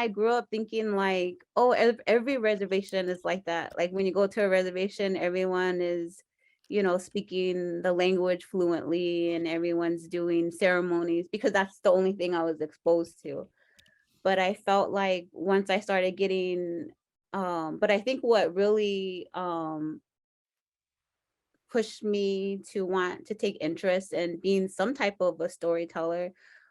I grew up thinking like, oh, every reservation is like that. Like when you go to a reservation, everyone is, speaking the language fluently and everyone's doing ceremonies because that's the only thing I was exposed to. But I felt like once I started getting, but I think what really pushed me to want to take interest in being some type of a storyteller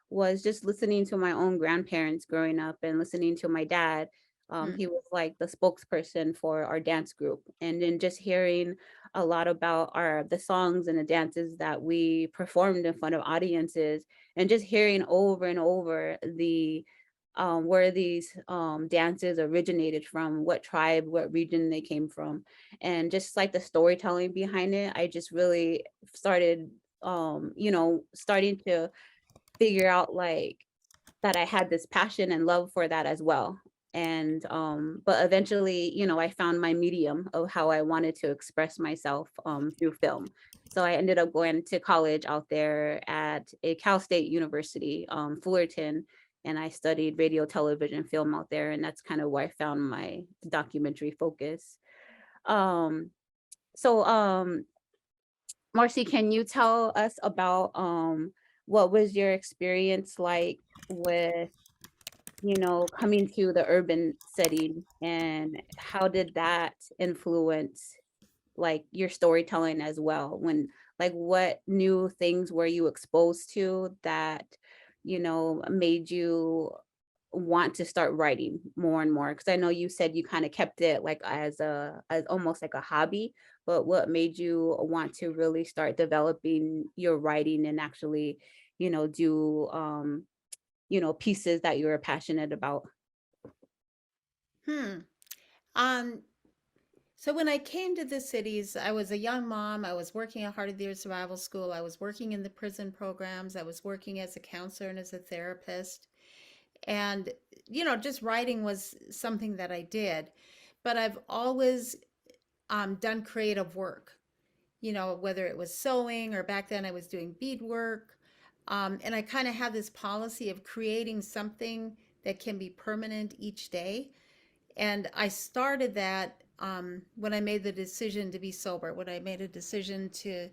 was just listening to my own grandparents growing up and listening to my dad. Hmm. He was like the spokesperson for our dance group, and then just hearing a lot about the songs and the dances that we performed in front of audiences, and just hearing over and over where these dances originated from, what tribe, what region they came from, and just like the storytelling behind it. I just really started starting to figure out like that I had this passion and love for that as well. And but eventually, I found my medium of how I wanted to express myself through film. So I ended up going to college out there at a Cal State University, Fullerton, and I studied radio, television, film out there, and that's kind of where I found my documentary focus. Um, so, Marcie, can you tell us about what was your experience like with, coming to the urban setting, and how did that influence like your storytelling as well? When like what new things were you exposed to that, made you want to start writing more and more? Because I know you said you kind of kept it like as almost like a hobby, but what made you want to really start developing your writing and actually, do pieces that you're passionate about? Hmm. Um, so when I came to the cities, I was a young mom. I was working at Heart of the Earth Survival School. I was working in the prison programs. I was working as a counselor and as a therapist. And, just writing was something that I did. But I've always done creative work, whether it was sewing or back then I was doing beadwork. And I kind of have this policy of creating something that can be permanent each day. And I started that when I made the decision to be sober, when I made a decision to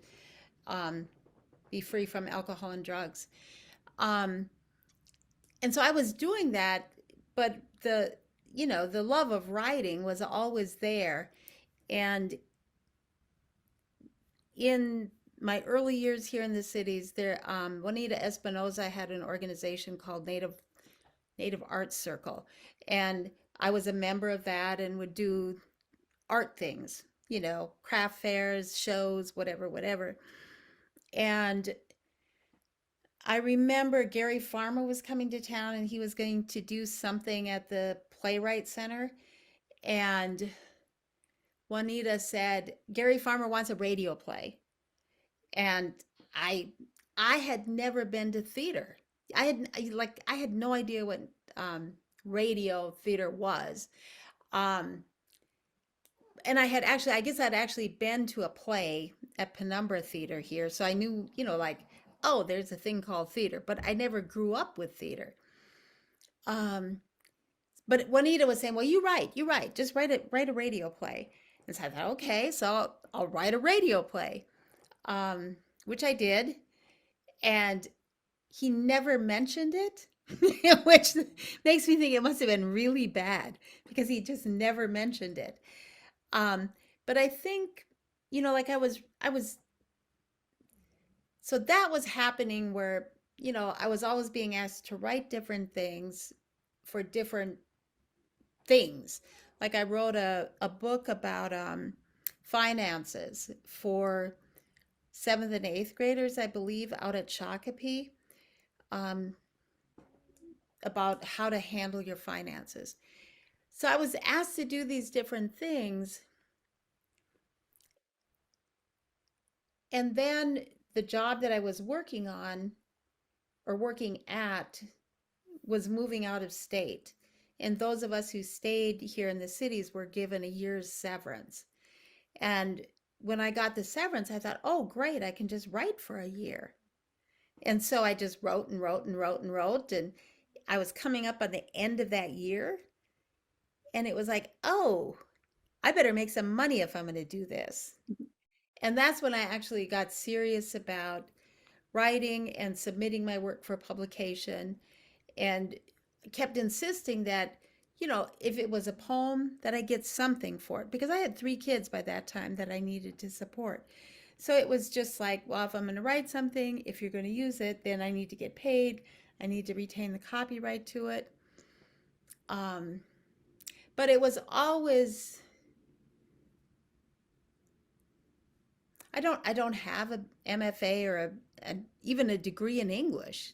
um, be free from alcohol and drugs. Um, and so I was doing that, but the love of writing was always there. And in my early years here in the cities, there Juanita Espinoza had an organization called Native Arts Circle, and I was a member of that and would do art things, craft fairs, shows, whatever, whatever. And I remember Gary Farmer was coming to town and he was going to do something at the Playwright Center. And Juanita said, Gary Farmer wants a radio play. And I I had never been to theater. I had no idea what um, radio theater was. Um, and I guess I'd actually been to a play at Penumbra Theater here, so I knew, like, oh, there's a thing called theater, but I never grew up with theater. Um, but Juanita was saying, well, you write, just write a radio play. And so I thought, okay, so I'll write a radio play, which I did. And he never mentioned it, which makes me think it must have been really bad because he just never mentioned it. Um, but I think, like I was, so that was happening where, I was always being asked to write different things for different things. Like I wrote a book about finances for seventh and eighth graders, I believe, out at Shakopee, um, about how to handle your finances. So I was asked to do these different things. And then the job that I was working on or working at was moving out of state. And those of us who stayed here in the cities were given a year's severance. And when I got the severance, I thought, oh, great, I can just write for a year. And so I just wrote and wrote and wrote and wrote. And I was coming up on the end of that year, and it was like, oh, I better make some money if I'm going to do this. And that's when I actually got serious about writing and submitting my work for publication, and kept insisting that, if it was a poem, that I get something for it, because I had 3 kids by that time that I needed to support. So it was just like, well, if I'm going to write something, if you're going to use it, then I need to get paid. I need to retain the copyright to it. Um, but it was always, I don't have a MFA or even a degree in English.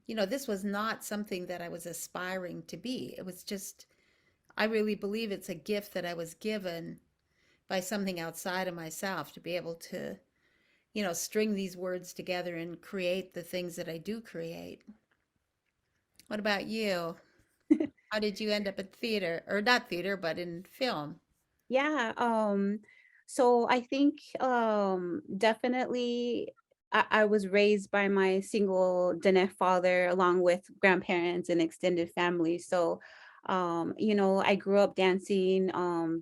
This was not something that I was aspiring to be. It was just, I really believe it's a gift that I was given by something outside of myself to be able to, string these words together and create the things that I do create. What about you? How did you end up at theater, or not theater, but in film? Yeah, so I think definitely I was raised by my single Dane father along with grandparents and extended family. So I grew up dancing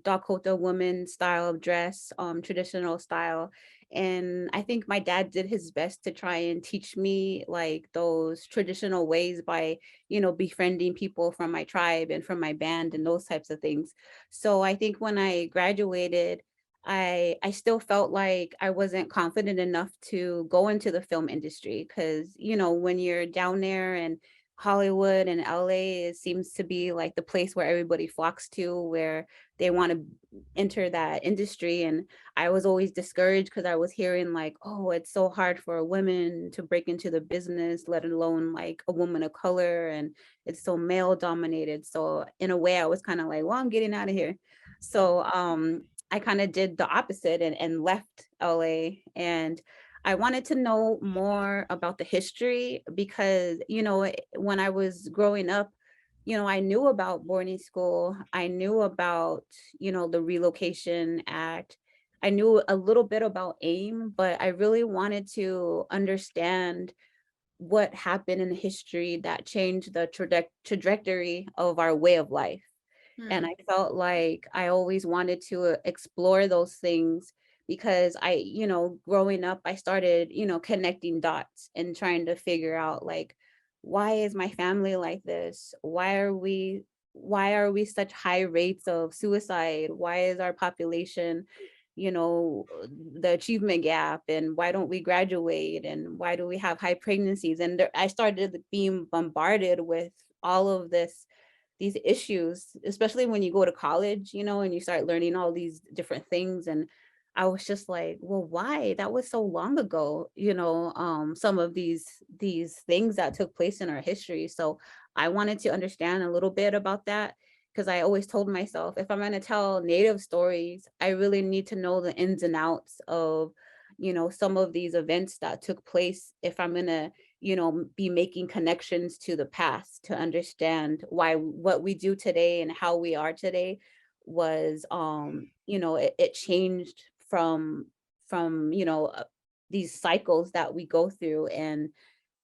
Dakota woman style of dress, traditional style. And I think my dad did his best to try and teach me like those traditional ways by, befriending people from my tribe and from my band and those types of things. So I think when I graduated, I still felt like I wasn't confident enough to go into the film industry because, when you're down there and Hollywood and LA, it seems to be like the place where everybody flocks to, where they want to enter that industry. And I was always discouraged because I was hearing like, oh, it's so hard for a woman to break into the business, let alone like a woman of color. And it's so male dominated. So in a way, I was kind of like, well, I'm getting out of here. So I kind of did the opposite and left LA. And I wanted to know more about the history because, when I was growing up, I knew about boarding school. I knew about, the Relocation Act. I knew a little bit about AIM, but I really wanted to understand what happened in history that changed the trajectory of our way of life. And Hmm. I felt like I always wanted to explore those things because growing up, I started, connecting dots and trying to figure out like, why is my family like this? Why are we such high rates of suicide? Why is our population, the achievement gap, and why don't we graduate, and why do we have high pregnancies? And I started being bombarded with all of these issues, especially when you go to college, and you start learning all these different things. And I was just like, well, why? That was so long ago, some of these things that took place in our history. So I wanted to understand a little bit about that because I always told myself if I'm going to tell Native stories, I really need to know the ins and outs of, some of these events that took place if I'm going to be making connections to the past to understand why what we do today and how we are today was it changed from these cycles that we go through, and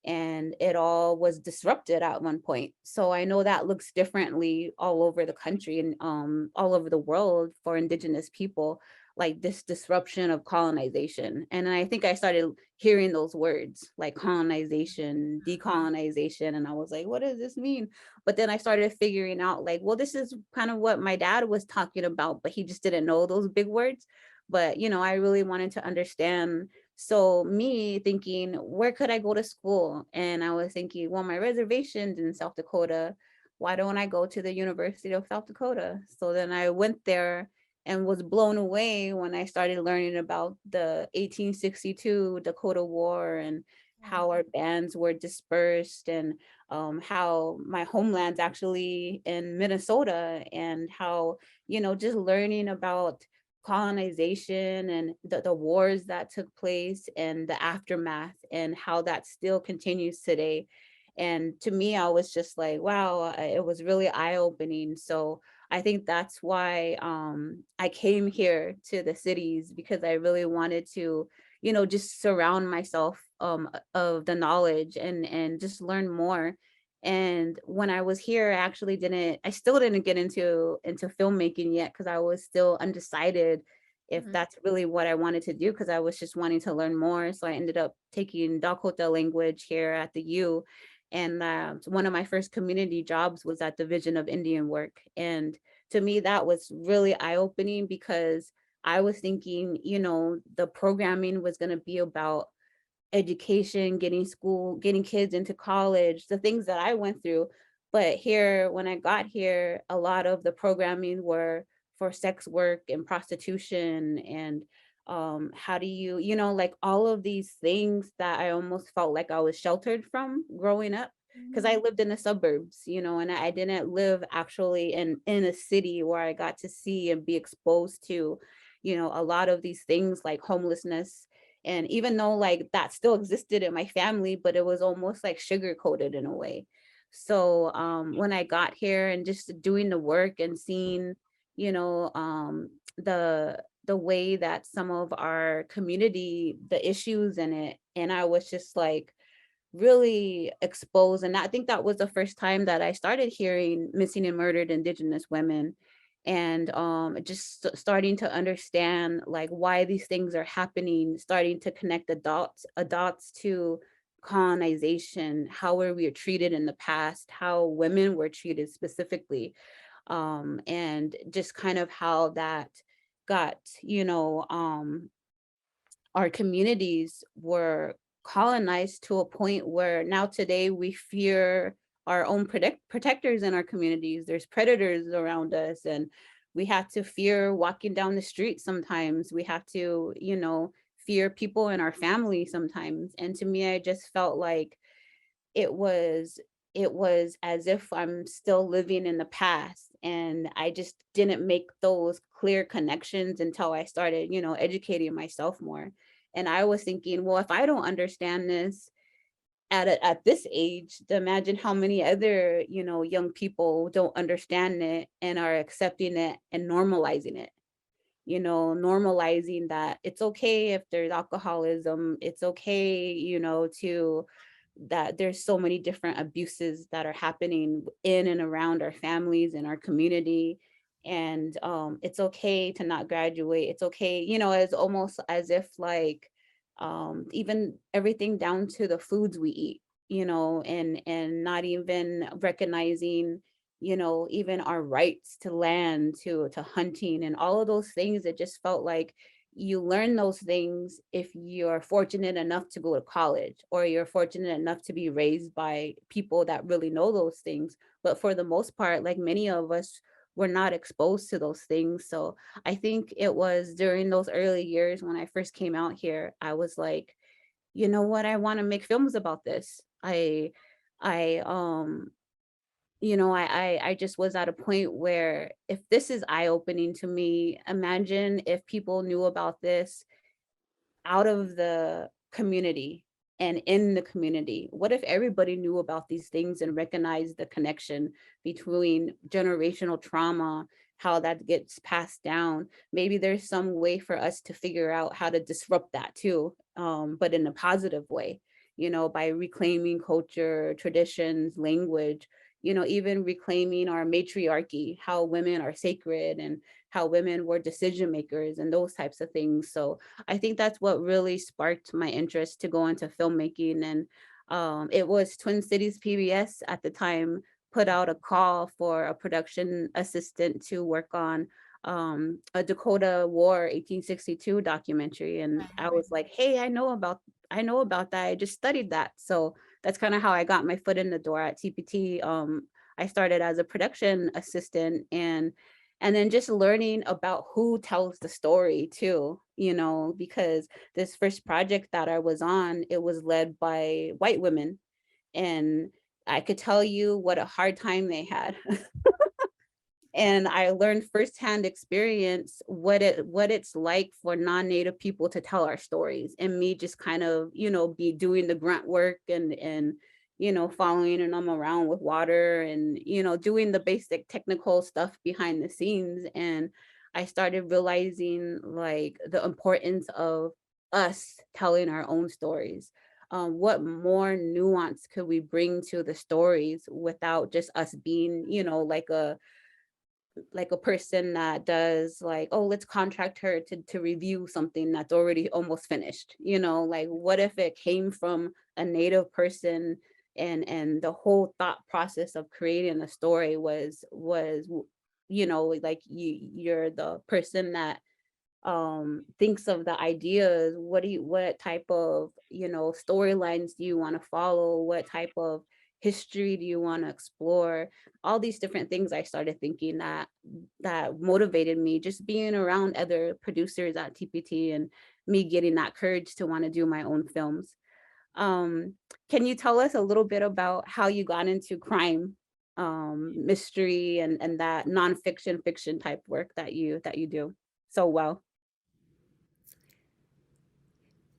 it all was disrupted at one point. So I know that looks differently all over the country and all over the world for Indigenous people, like this disruption of colonization. And I think I started hearing those words like colonization, decolonization, and I was like, what does this mean? But then I started figuring out like, well, this is kind of what my dad was talking about, but he just didn't know those big words. But I really wanted to understand. So me thinking, where could I go to school? And I was thinking, well, my reservation's in South Dakota. Why don't I go to the University of South Dakota? So then I went there and was blown away when I started learning about the 1862 Dakota War and how our bands were dispersed, and how my homeland's actually in Minnesota, and how, just learning about colonization and the wars that took place and the aftermath and how that still continues today. And to me, I was just like, wow, it was really eye-opening. So I think that's why I came here to the cities, because I really wanted to, just surround myself of the knowledge and just learn more. And when I was here, I still didn't get into filmmaking yet because I was still undecided if Mhm. that's really what I wanted to do because I was just wanting to learn more. So I ended up taking Dakota language here at the U. And one of my first community jobs was at the Division of Indian Work. And to me, that was really eye-opening because I was thinking, the programming was going to be about education, getting kids into college, the things that I went through. But here, when I got here, a lot of the programming were for sex work and prostitution and how do like all of these things that I almost felt like I was sheltered from growing up because I Mhm. lived in the suburbs, and I didn't live actually in a city where I got to see and be exposed to, a lot of these things like homelessness. And even though like that still existed in my family, but it was almost like sugar coated in a way. So when I got here and just doing the work and seeing, the way that some of our community, the issues in it, and I was just like really exposed. And I think that was the first time that I started hearing missing and murdered Indigenous women and just starting to understand like why these things are happening, starting to connect the dots to colonization, how were we treated in the past, how women were treated specifically, and just kind of how that got, our communities were colonized to a point where now today we fear our own protectors in our communities. There's predators around us, and we have to fear walking down the street sometimes. We have to, fear people in our family sometimes. And to me, I just felt like it was it was as if I'm still living in the past, and I just didn't make those clear connections until I started, educating myself more. And I was thinking, well, if I don't understand this at this age, to imagine how many other, young people don't understand it and are accepting it and normalizing it, normalizing that it's okay if there's alcoholism, it's okay, to that there's so many different abuses that are happening in and around our families and our community. And it's okay to not graduate. It's okay, it's almost as if like even everything down to the foods we eat, and not even recognizing, even our rights to land, to hunting and all of those things. It just felt like you learn those things if you're fortunate enough to go to college or you're fortunate enough to be raised by people that really know those things. But for the most part, like many of us were not exposed to those things. So I think it was during those early years when I first came out here, I was like, you know what, I want to make films about this. I I just was at a point where if this is eye-opening to me, imagine if people knew about this out of the community and in the community. What if everybody knew about these things and recognized the connection between generational trauma, how that gets passed down? Maybe there's some way for us to figure out how to disrupt that too, but in a positive way, by reclaiming culture, traditions, language, even reclaiming our matriarchy, how women are sacred and how women were decision makers and those types of things. So I think that's what really sparked my interest to go into filmmaking. And it was Twin Cities PBS at the time put out a call for a production assistant to work on a Dakota War 1862 documentary. And I Right. was like, hey, I know about that. I just studied that. So that's kind of how I got my foot in the door at TPT. I started as a production assistant, and then just learning about who tells the story too, because this first project that I was on, it was led by white women, and I could tell you what a hard time they had. And I learned firsthand experience what it's like for non-native people to tell our stories, and me just kind of, be doing the grunt work and following them around with water and doing the basic technical stuff behind the scenes. And I started realizing like the importance of us telling our own stories, what more nuance could we bring to the stories without just us being, like a person that does like, oh, let's contract her to review something that's already almost finished, like what if it came from a native person, and the whole thought process of creating a story like you're the person that thinks of the ideas. What type of storylines do you want to follow, what type of history do you want to explore, all these different things. I started thinking that motivated me, just being around other producers at TPT and me getting that courage to want to do my own films. um can you tell us a little bit about how you got into crime, mystery, and that nonfiction fiction type work that you do so well?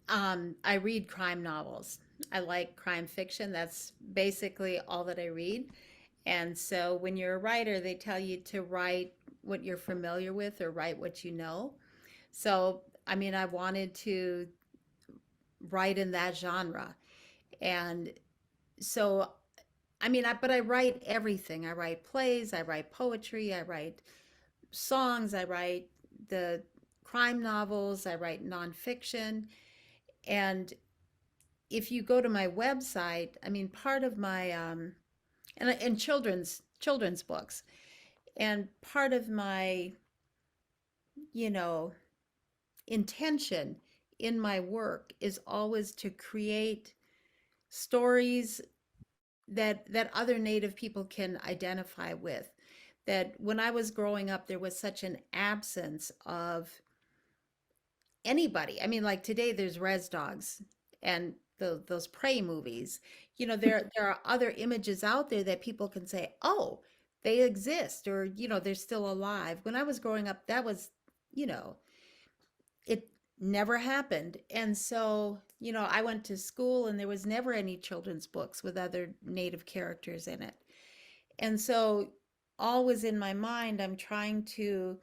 I read crime novels. I like crime fiction. That's basically all that I read. And so when you're a writer, they tell you to write what you're familiar with or write what you know. So, I mean, I wanted to write in that genre. And so, I mean, but I write everything. I write plays, I write poetry, I write songs, I write the crime novels, I write nonfiction. And if you go to my website, I mean, part of my and children's books, and part of my you know intention in my work is always to create stories that other Native people can identify with. That when I was growing up, there was such an absence of anybody. I mean, like today, there's res dogs and those prey movies. There are other images out there that people can say, "Oh, they exist," or they're still alive. When I was growing up, that was, you know, it never happened. And so, I went to school and there was never any children's books with other Native characters in it. And so, always in my mind, I'm trying to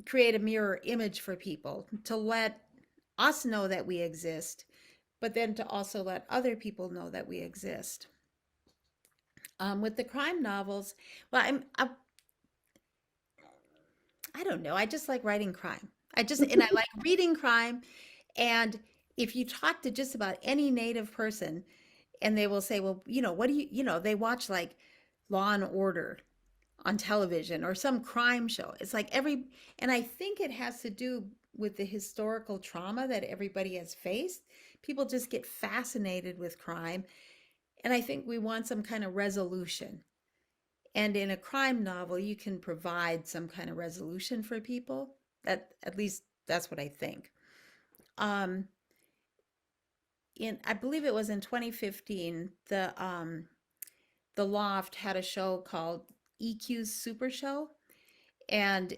create a mirror image for people to let us know that we exist, but then to also let other people know that we exist. With the crime novels, well, I don't know. I just like writing crime. And I like reading crime. And if you talk to just about any Native person, and they will say, well, what do they watch like Law and Order on television or some crime show. It's like and I think it has to do with the historical trauma that everybody has faced. People just get fascinated with crime. And I think we want some kind of resolution. And in a crime novel, you can provide some kind of resolution for people. At least that's what I think. Um, I believe it was in 2015, the Loft had a show called EQ's Super Show, and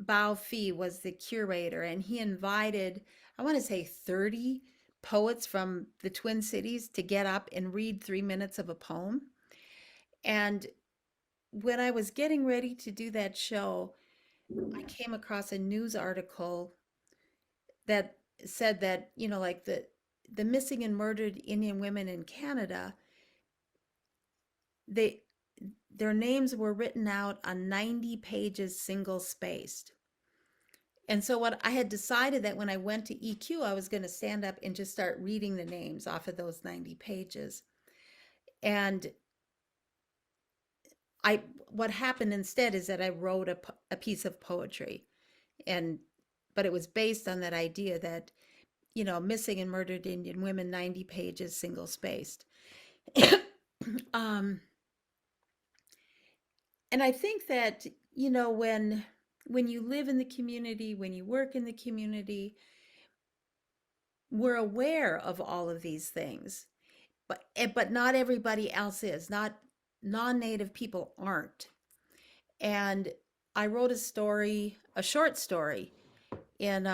Bao Fee was the curator, and he invited, I want to say, 30 poets from the Twin Cities to get up and read 3 minutes of a poem. And when I was getting ready to do that show, I came across a news article that said that, like the missing and murdered Indian women in Canada, they their names were written out on 90 pages single spaced. And so what I had decided that when I went to EQ, I was going to stand up and just start reading the names off of those 90 pages. And I what happened instead is that I wrote a piece of poetry, and but it was based on that idea that, missing and murdered Indian women, 90 pages single spaced. um and I think that, when you live in the community, when you work in the community, we're aware of all of these things, but not everybody else is. Not non-native people aren't. And I wrote a short story in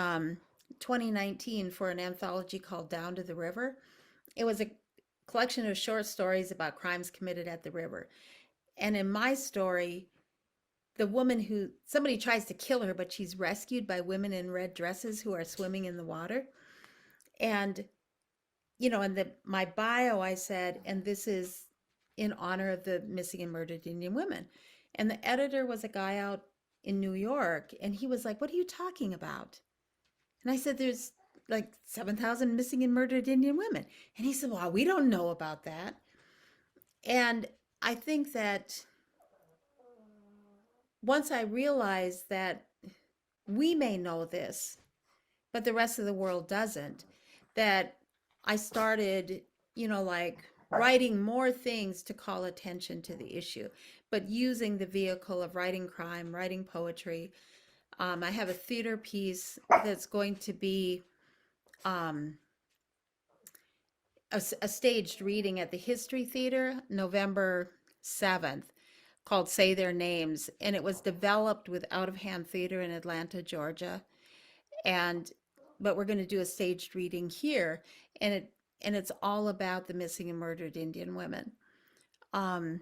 2019 for an anthology called Down to the River. It was a collection of short stories about crimes committed at the river. And in my story, the woman who somebody tries to kill her, but she's rescued by women in red dresses who are swimming in the water. And, in my bio, I said, and this is in honor of the missing and murdered Indian women. And the editor was a guy out in New York, and he was like, "What are you talking about?" And I said, "There's like 7,000 missing and murdered Indian women." And he said, "Well, we don't know about that." And I think that once I realized that we may know this, but the rest of the world doesn't, that I started, like writing more things to call attention to the issue, but using the vehicle of writing crime, writing poetry. I have a theater piece that's going to be um, a staged reading at the History Theater November 7th called Say Their Names. And it was developed with Out of Hand Theater in Atlanta, Georgia. And but we're going to do a staged reading here, and it's all about the missing and murdered Indian women. Um,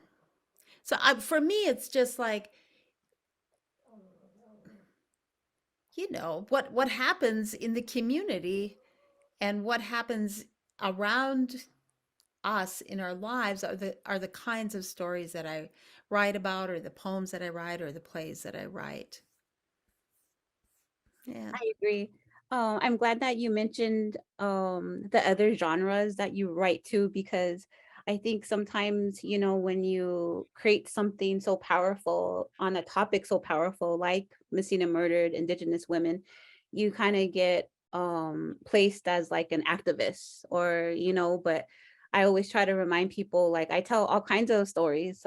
for me, it's just like, what happens in the community and what happens around us in our lives are the kinds of stories that I write about, or the poems that I write, or the plays that I write. Yeah. I agree. I'm glad that you mentioned the other genres that you write to, because I think sometimes, when you create something so powerful on a topic so powerful like missing and murdered Indigenous women, you kind of get placed as like an activist, or but I always try to remind people, like, I tell all kinds of stories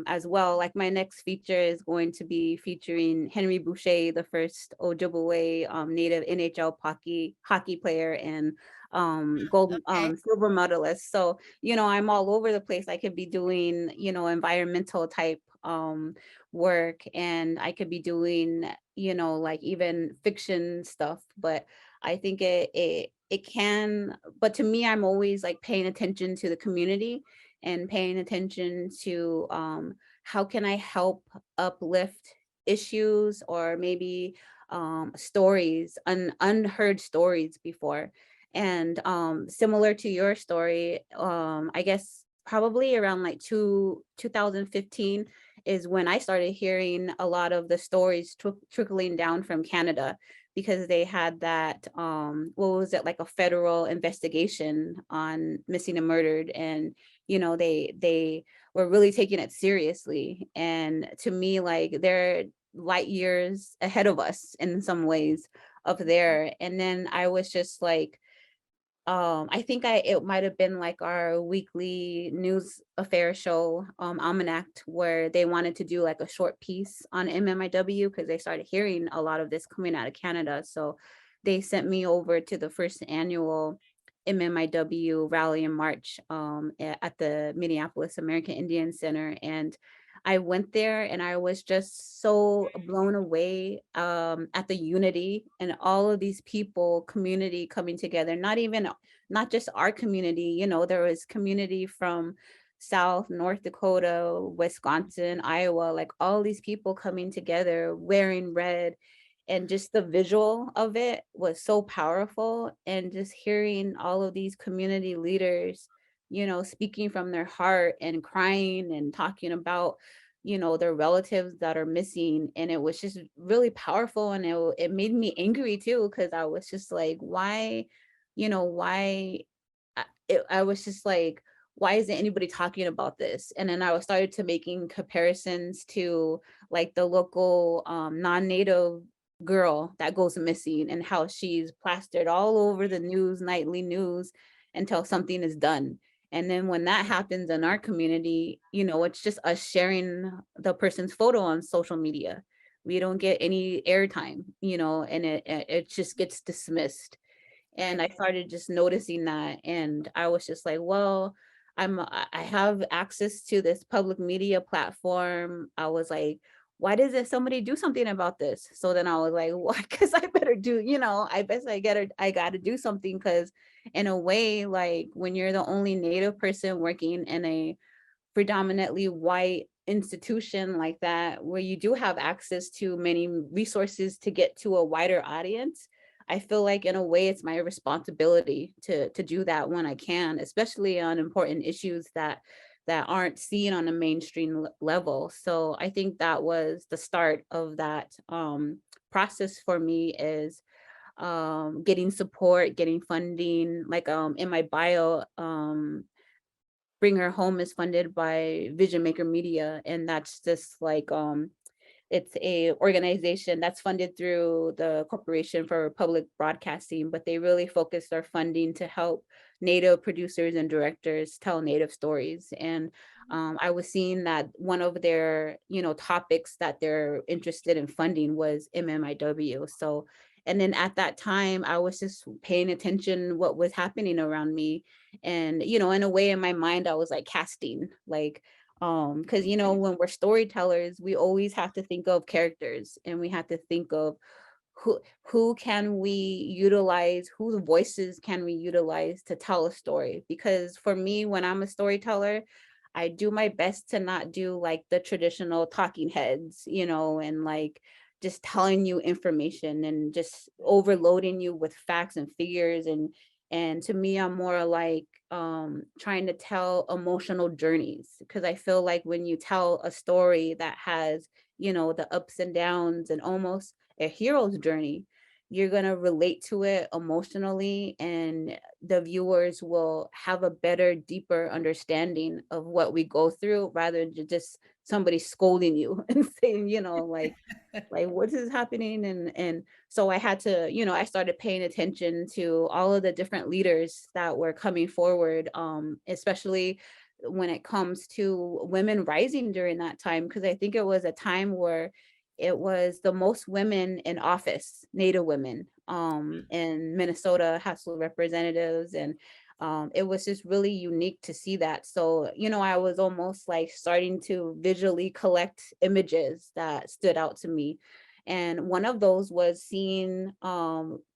as well. Like, my next feature is going to be featuring Henry Boucher, the first Ojibwe native NHL hockey player and gold Okay. silver medalist. So, I'm all over the place. I could be doing, environmental type work, and I could be doing, like even fiction stuff. But I think it can, but to me, I'm always like paying attention to the community and paying attention to how can I help uplift issues, or maybe stories, unheard stories before. And similar to your story, I guess probably around like 2015 is when I started hearing a lot of the stories trickling down from Canada, because they had that what was it, like a federal investigation on missing and murdered, and they were really taking it seriously. And to me, like, they're light years ahead of us in some ways up there. And then I was just like, I think it might have been like our weekly news affair show, Almanac, where they wanted to do like a short piece on MMIW because they started hearing a lot of this coming out of Canada. So they sent me over to the first annual MMIW rally and march at the Minneapolis American Indian Center. And I went there and I was just so blown away at the unity and all of these people, community coming together, not just our community, there was community from South, North Dakota, Wisconsin, Iowa, like all these people coming together wearing red. And just the visual of it was so powerful. And just hearing all of these community leaders, speaking from their heart and crying and talking about, their relatives that are missing. And it was just really powerful. And it made me angry too, because I was just like, why, why I was just like, why isn't anybody talking about this? And then I was started to making comparisons to like the local non-native girl that goes missing, and how she's plastered all over the news, nightly news, until something is done. And then when that happens in our community, it's just us sharing the person's photo on social media. We don't get any airtime, and it just gets dismissed. And I started just noticing that, and I was just like, well, I have access to this public media platform. I was like, why doesn't somebody do something about this? So then I was like, well, because I better do, I guess I gotta do something, because in a way, like, when you're the only Native person working in a predominantly white institution like that, where you do have access to many resources to get to a wider audience, I feel like in a way it's my responsibility to do that when I can, especially on important issues that aren't seen on a mainstream level. So I think that was the start of that process for me, is getting support, getting funding. Like in my bio, Bring Her Home is funded by Vision Maker Media, and that's just like it's a organization that's funded through the Corporation for Public Broadcasting, but they really focus their funding to help Native producers and directors tell Native stories. And I was seeing that one of their, topics that they're interested in funding was MMIW. So, and then at that time, I was just paying attention what was happening around me. And, in a way in my mind, I was like casting, like, because when we're storytellers, we always have to think of characters, and we have to think of who can we utilize, whose voices can we utilize to tell a story. Because for me, when I'm a storyteller, I do my best to not do like the traditional talking heads, and like just telling you information and just overloading you with facts and figures. And to me, I'm more like trying to tell emotional journeys, because I feel like when you tell a story that has, the ups and downs and almost a hero's journey, you're going to relate to it emotionally, and the viewers will have a better, deeper understanding of what we go through, rather than just somebody scolding you and saying, like what is happening. And so I had to, I started paying attention to all of the different leaders that were coming forward, especially when it comes to women rising during that time, because I think it was a time where it was the most women in office, Native women, in Minnesota, House of Representatives. And it was just really unique to see that. So, I was almost like starting to visually collect images that stood out to me. And one of those was seeing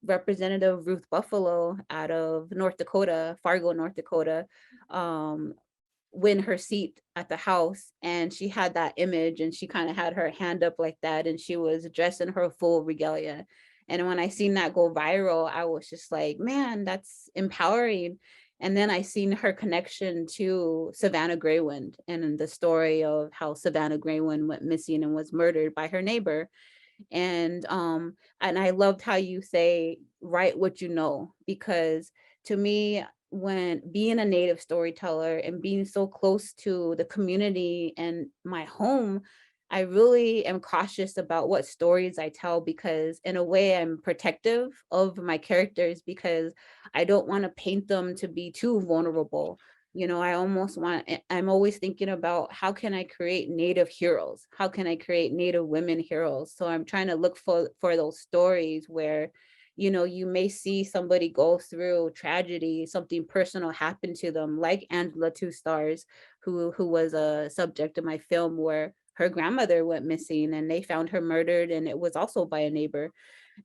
Representative Ruth Buffalo out of North Dakota, Fargo, North Dakota, um, win her seat at the house. And she had that image, and she kind of had her hand up like that, and she was dressed in her full regalia. And when I seen that go viral, I was just like, man, that's empowering. And then I seen her connection to Savannah Greywind, and the story of how Savannah Greywind went missing and was murdered by her neighbor. And I loved how you say write what you know, because to me, when being a native storyteller and being so close to the community and my home, I really am cautious about what stories I tell, because in a way I'm protective of my characters, because I don't want to paint them to be too vulnerable. I almost I'm always thinking about how can I create Native heroes? How can I create Native women heroes? So I'm trying to look for those stories where, you may see somebody go through tragedy, something personal happened to them, like Angela Two Stars, who was a subject of my film, where her grandmother went missing and they found her murdered, and it was also by a neighbor.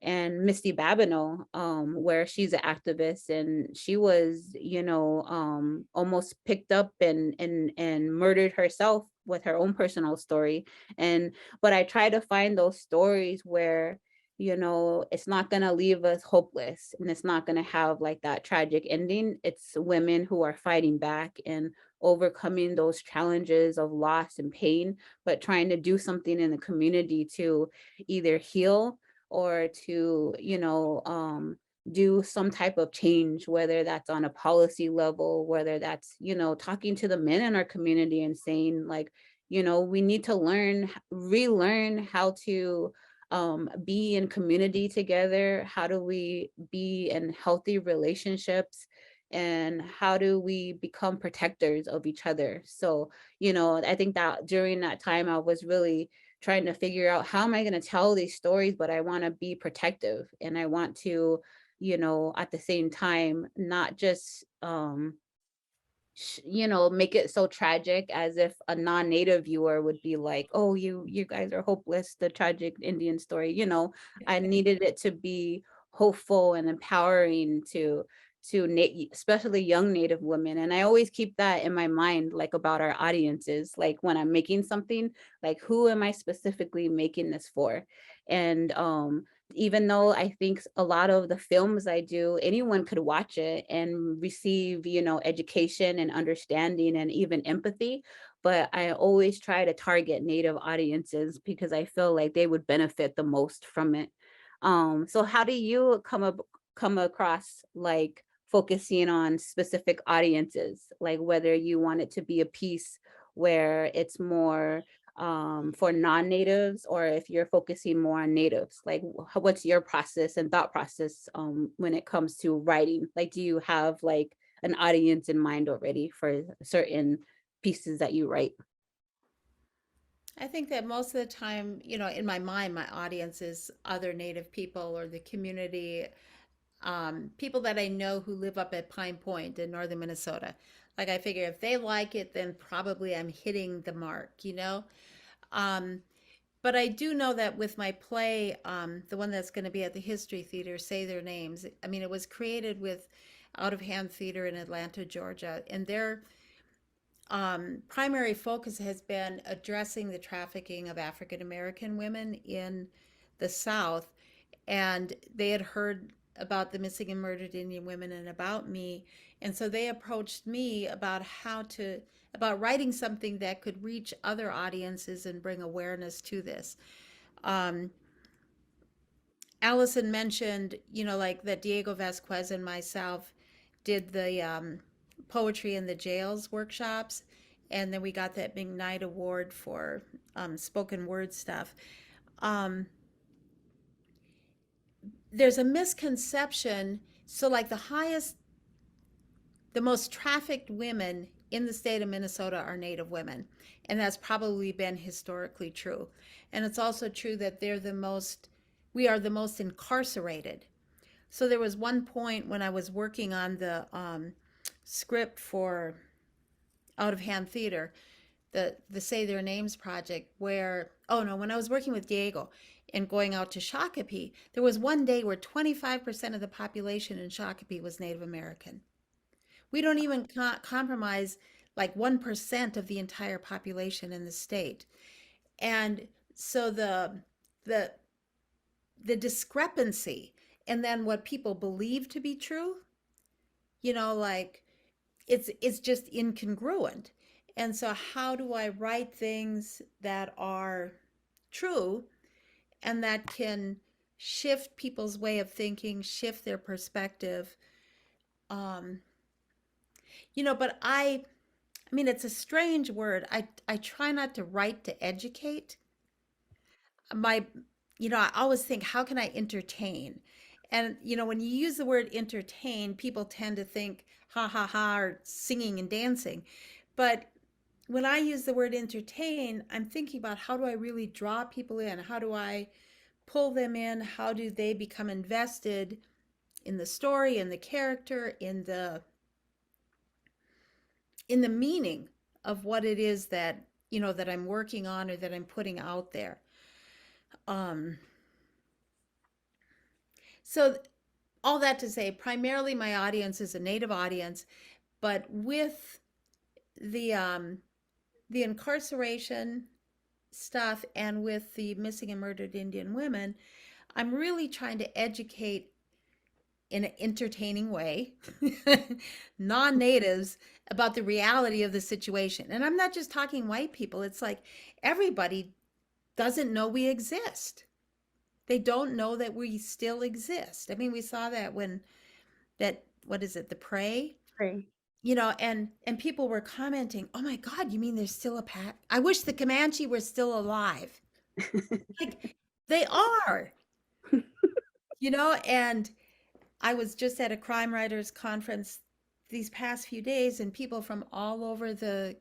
And Misty Babineau, where she's an activist, and she was, almost picked up and murdered herself with her own personal story. And but I try to find those stories where, it's not going to leave us hopeless, and it's not going to have like that tragic ending. It's women who are fighting back and overcoming those challenges of loss and pain, but trying to do something in the community to either heal or to, do some type of change, whether that's on a policy level, whether that's, talking to the men in our community and saying like, we need to relearn how to be in community together. How do we be in healthy relationships? And how do we become protectors of each other? So, I think that during that time, I was really trying to figure out how am I going to tell these stories, but I want to be protective, and I want to, at the same time, not just make it so tragic as if a non-native viewer would be like, oh, you guys are hopeless, the tragic Indian story. I needed it to be hopeful and empowering to especially young native women. And I always keep that in my mind, like about our audiences, like when I'm making something, like who am I specifically making this for? And even though I think a lot of the films I do, anyone could watch it and receive, education and understanding and even empathy. But I always try to target Native audiences because I feel like they would benefit the most from it. So how do you come across like focusing on specific audiences, like whether you want it to be a piece where it's more for non-natives or if you're focusing more on natives, like what's your process and thought process when it comes to writing? Like do you have like an audience in mind already for certain pieces that you write? I think that most of the time, in my mind, my audience is other Native people or the community, people that I know who live up at Pine Point in northern Minnesota. Like I figure if they like it, then probably I'm hitting the mark. Um, but I do know that with my play, the one that's going to be at the History Theater, Say Their Names. I mean, it was created with Out of Hand Theater in Atlanta, Georgia, and their primary focus has been addressing the trafficking of African American women in the South. And they had heard about the missing and murdered Indian women and about me. And so they approached me about about writing something that could reach other audiences and bring awareness to this. Um, Allison mentioned, like that Diego Vasquez and myself did the poetry in the jails workshops. And then we got that McKnight Award for spoken word stuff. Um, there's a misconception. So, like the most trafficked women in the state of Minnesota are Native women. And that's probably been historically true. And it's also true that we are the most incarcerated. So there was one point when I was working on the script for Out of Hand Theater, the Say Their Names project, where oh no, when I was working with Diego and going out to Shakopee, there was one day where 25% of the population in Shakopee was Native American. We don't even compromise like 1% of the entire population in the state. And so the the discrepancy and then what people believe to be true, like it's just incongruent. And so how do I write things that are true and that can shift people's way of thinking, shift their perspective? Um, but I mean it's a strange word. I try not to write to educate. My I always think how can I entertain? And when you use the word entertain, people tend to think ha ha ha or singing and dancing. But when I use the word entertain, I'm thinking about how do I really draw people in? How do I pull them in? How do they become invested in the story, in the character, in the meaning of what it is that that I'm working on or that I'm putting out there. Um, so all that to say, primarily my audience is a Native audience, but with the um, the incarceration stuff and with the missing and murdered Indian women, I'm really trying to educate in an entertaining way non-natives about the reality of the situation. And I'm not just talking white people. It's like everybody doesn't know we exist. They don't know that we still exist. I mean, we saw that when that what is it, the prey? Right. And people were commenting, "Oh my God, you mean there's still a pack? I wish the Comanche were still alive." Like they are, and I was just at a crime writers conference these past few days and people from all over the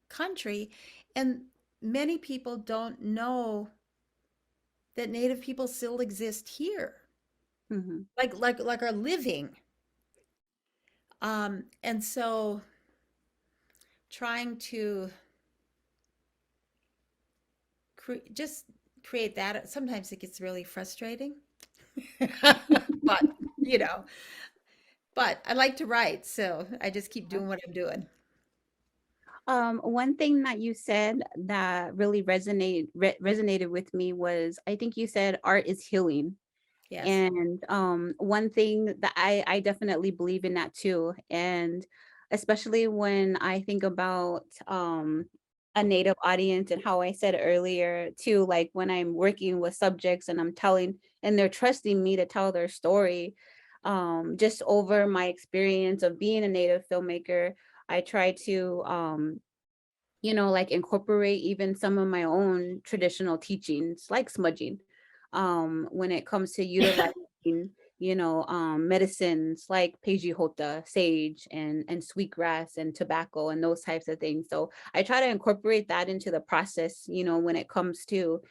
country, and many people don't know that Native people still exist here, Mhm. like are living. And so trying to just create that, sometimes it gets really frustrating. but you know, but I like to write, so I just keep doing what I'm doing. One thing that you said that really resonated with me was I think you said art is healing. Yes. And one thing that I definitely believe in that too. And especially when I think about a native audience, and how I said earlier too, like when I'm working with subjects and I'm telling and they're trusting me to tell their story, just over my experience of being a native filmmaker, I try to like incorporate even some of my own traditional teachings, like smudging, when it comes to utilizing, medicines like Pejihota, sage, and sweetgrass and tobacco and those types of things. So I try to incorporate that into the process, when it comes to,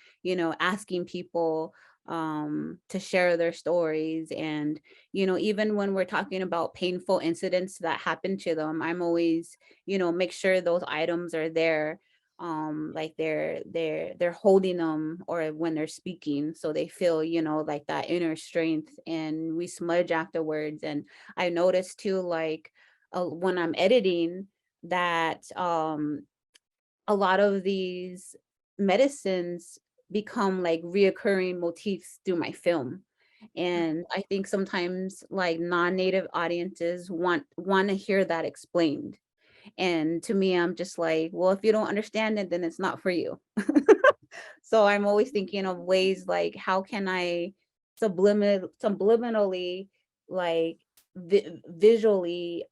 asking people to share their stories. And, even when we're talking about painful incidents that happen to them, I'm always, make sure those items are there, like they're holding them, or when they're speaking, so they feel, like that inner strength. And we smudge afterwards. And I noticed too, like, when I'm editing, that a lot of these medicines become like reoccurring motifs through my film. And I think sometimes like non-native audiences want to hear that explained. And to me, I'm just like, well, if you don't understand it, then it's not for you. So I'm always thinking of ways like, how can I subliminally, like, visually,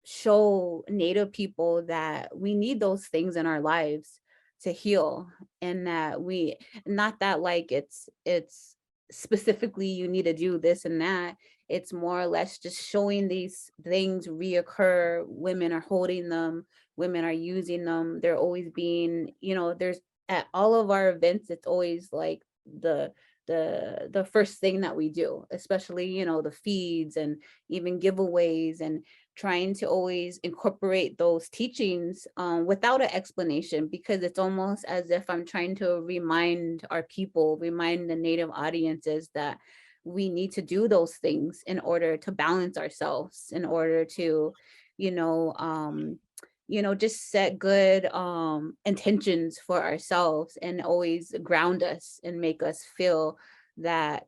show native people that we need those things in our lives to heal. And that we, not that like it's specifically you need to do this and that. It's more or less just showing these things reoccur. Women are holding them, women are using them, they're always being, there's, at all of our events, it's always like the first thing that we do, especially, the feeds and even giveaways, and trying to always incorporate those teachings, without an explanation, because it's almost as if I'm trying to remind our people, remind the native audiences that we need to do those things in order to balance ourselves, in order to, you know, um, just set good intentions for ourselves, and always ground us and make us feel that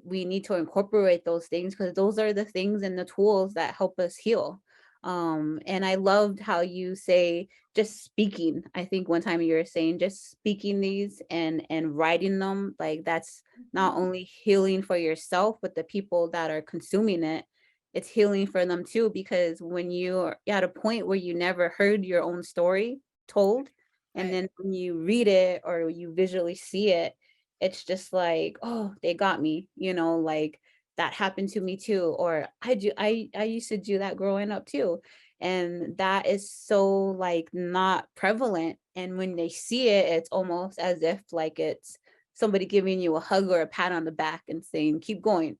we need to incorporate those things, because those are the things and the tools that help us heal. And I loved how you say just speaking. I think one time you were saying just speaking these and writing them, like that's not Mhm. only healing for yourself, but the people that are consuming it, it's healing for them too. Because when you're at a point where you never heard your own story told, and Right. then when you read it or you visually see it, it's just like, oh, they got me, like that happened to me too. Or I used to do that growing up too. And that is so like not prevalent. And when they see it, it's almost as if like it's somebody giving you a hug or a pat on the back and saying, keep going,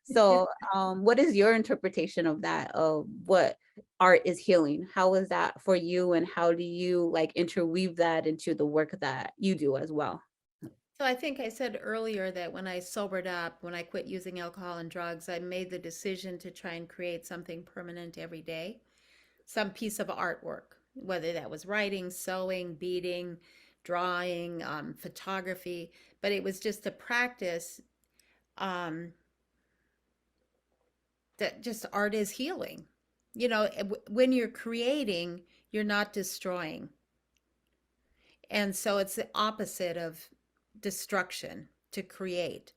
So what is your interpretation of that, of what art is healing? How is that for you, and how do you like interweave that into the work that you do as well? So I think I said earlier that when I sobered up, when I quit using alcohol and drugs, I made the decision to try and create something permanent every day, some piece of artwork, whether that was writing, sewing, beading, drawing, photography. But it was just a practice, um, that just art is healing. When you're creating, you're not destroying. And so it's the opposite of destruction to create.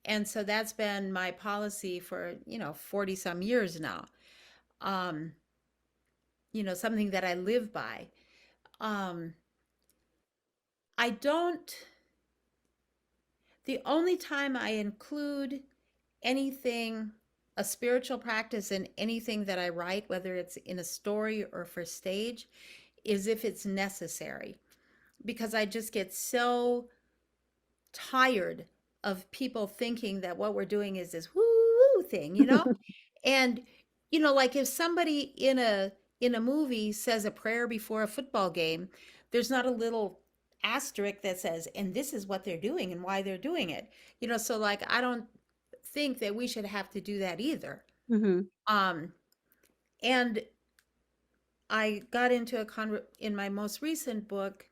And so that's been my policy for, 40 some years now. Um, something that I live by. Um, I don't, the only time I include anything, a spiritual practice in anything that I write, whether it's in a story or for stage, is if it's necessary. Because I just get so tired of people thinking that what we're doing is this woo woo thing. And like if somebody in a movie says a prayer before a football game, there's not a little asterisk that says, and this is what they're doing and why they're doing it. So like I don't think that we should have to do that either. Hmm. Um, and I got into in my most recent book,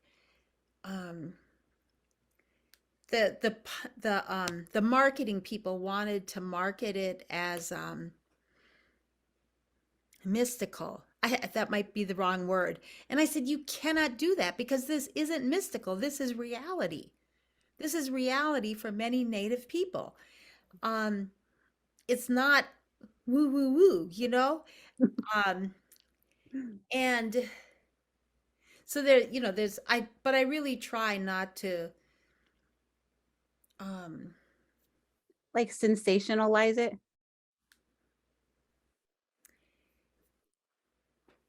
um, the marketing people wanted to market it as mystical. That might be the wrong word. And I said, you cannot do that because this isn't mystical. This is reality. This is reality for many Native people. Um, it's not woo woo woo, you know? Um, and so there, there's but I really try not to um Like sensationalize it.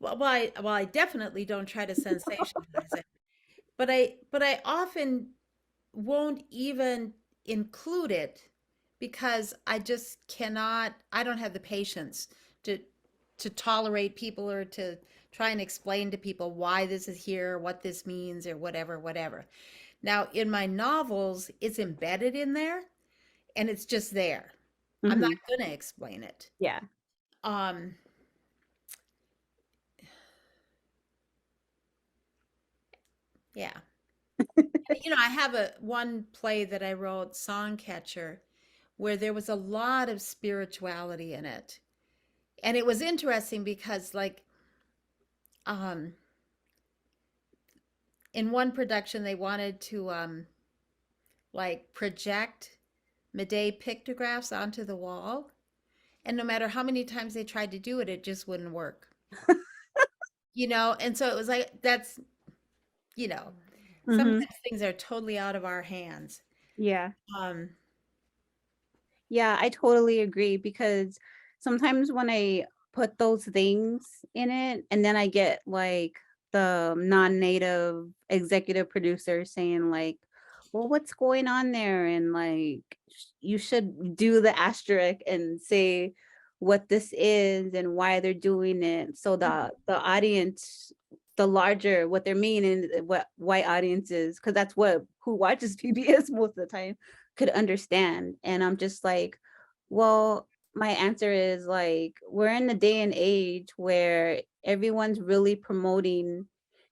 well, I definitely don't try to sensationalize it, but I often won't even include it because I just cannot, I don't have the patience to tolerate people or to try and explain to people why this is here, what this means or whatever, whatever. Now, in my novels, it's embedded in there and it's just there. I'm not Hmm. going to explain it. Yeah. Um, yeah. I have a one play that I wrote, Songcatcher, where there was a lot of spirituality in it. And it was interesting because um in one production they wanted to project Medei pictographs onto the wall. And no matter how many times they tried to do it, it just wouldn't work. And so it was like that's, you know, Hmm. sometimes things are totally out of our hands. Yeah. Um, Yeah, I totally agree because sometimes when I put those things in it and then I get like the non-native executive producer saying like, well, what's going on there? And like, you should do the asterisk and say what this is and why they're doing it. So the audience, the larger, what they're meaning, what white audiences, because that's what who watches PBS most of the time could understand. And I'm just like, well, my answer is like, we're in the day and age where everyone's really promoting,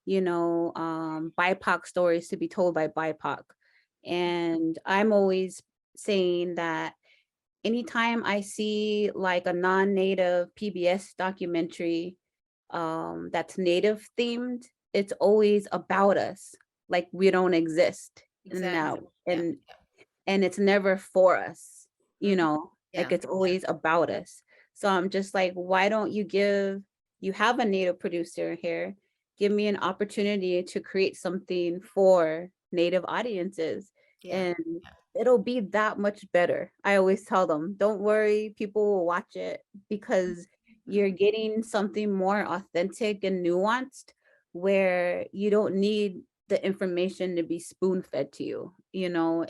BIPOC stories to be told by BIPOC. And I'm always saying that anytime I see like a non-native PBS documentary that's native themed, it's always about us, like we don't exist now. exactly. Yeah. And it's never for us, Mhm. like Yeah. it's always about us. So I'm just like, why don't you have a native producer here, give me an opportunity to create something for native audiences, Yeah. and it'll be that much better. I always tell them, don't worry, people will watch it because you're Mhm. getting something more authentic and nuanced where you don't need the information to be spoon fed to you,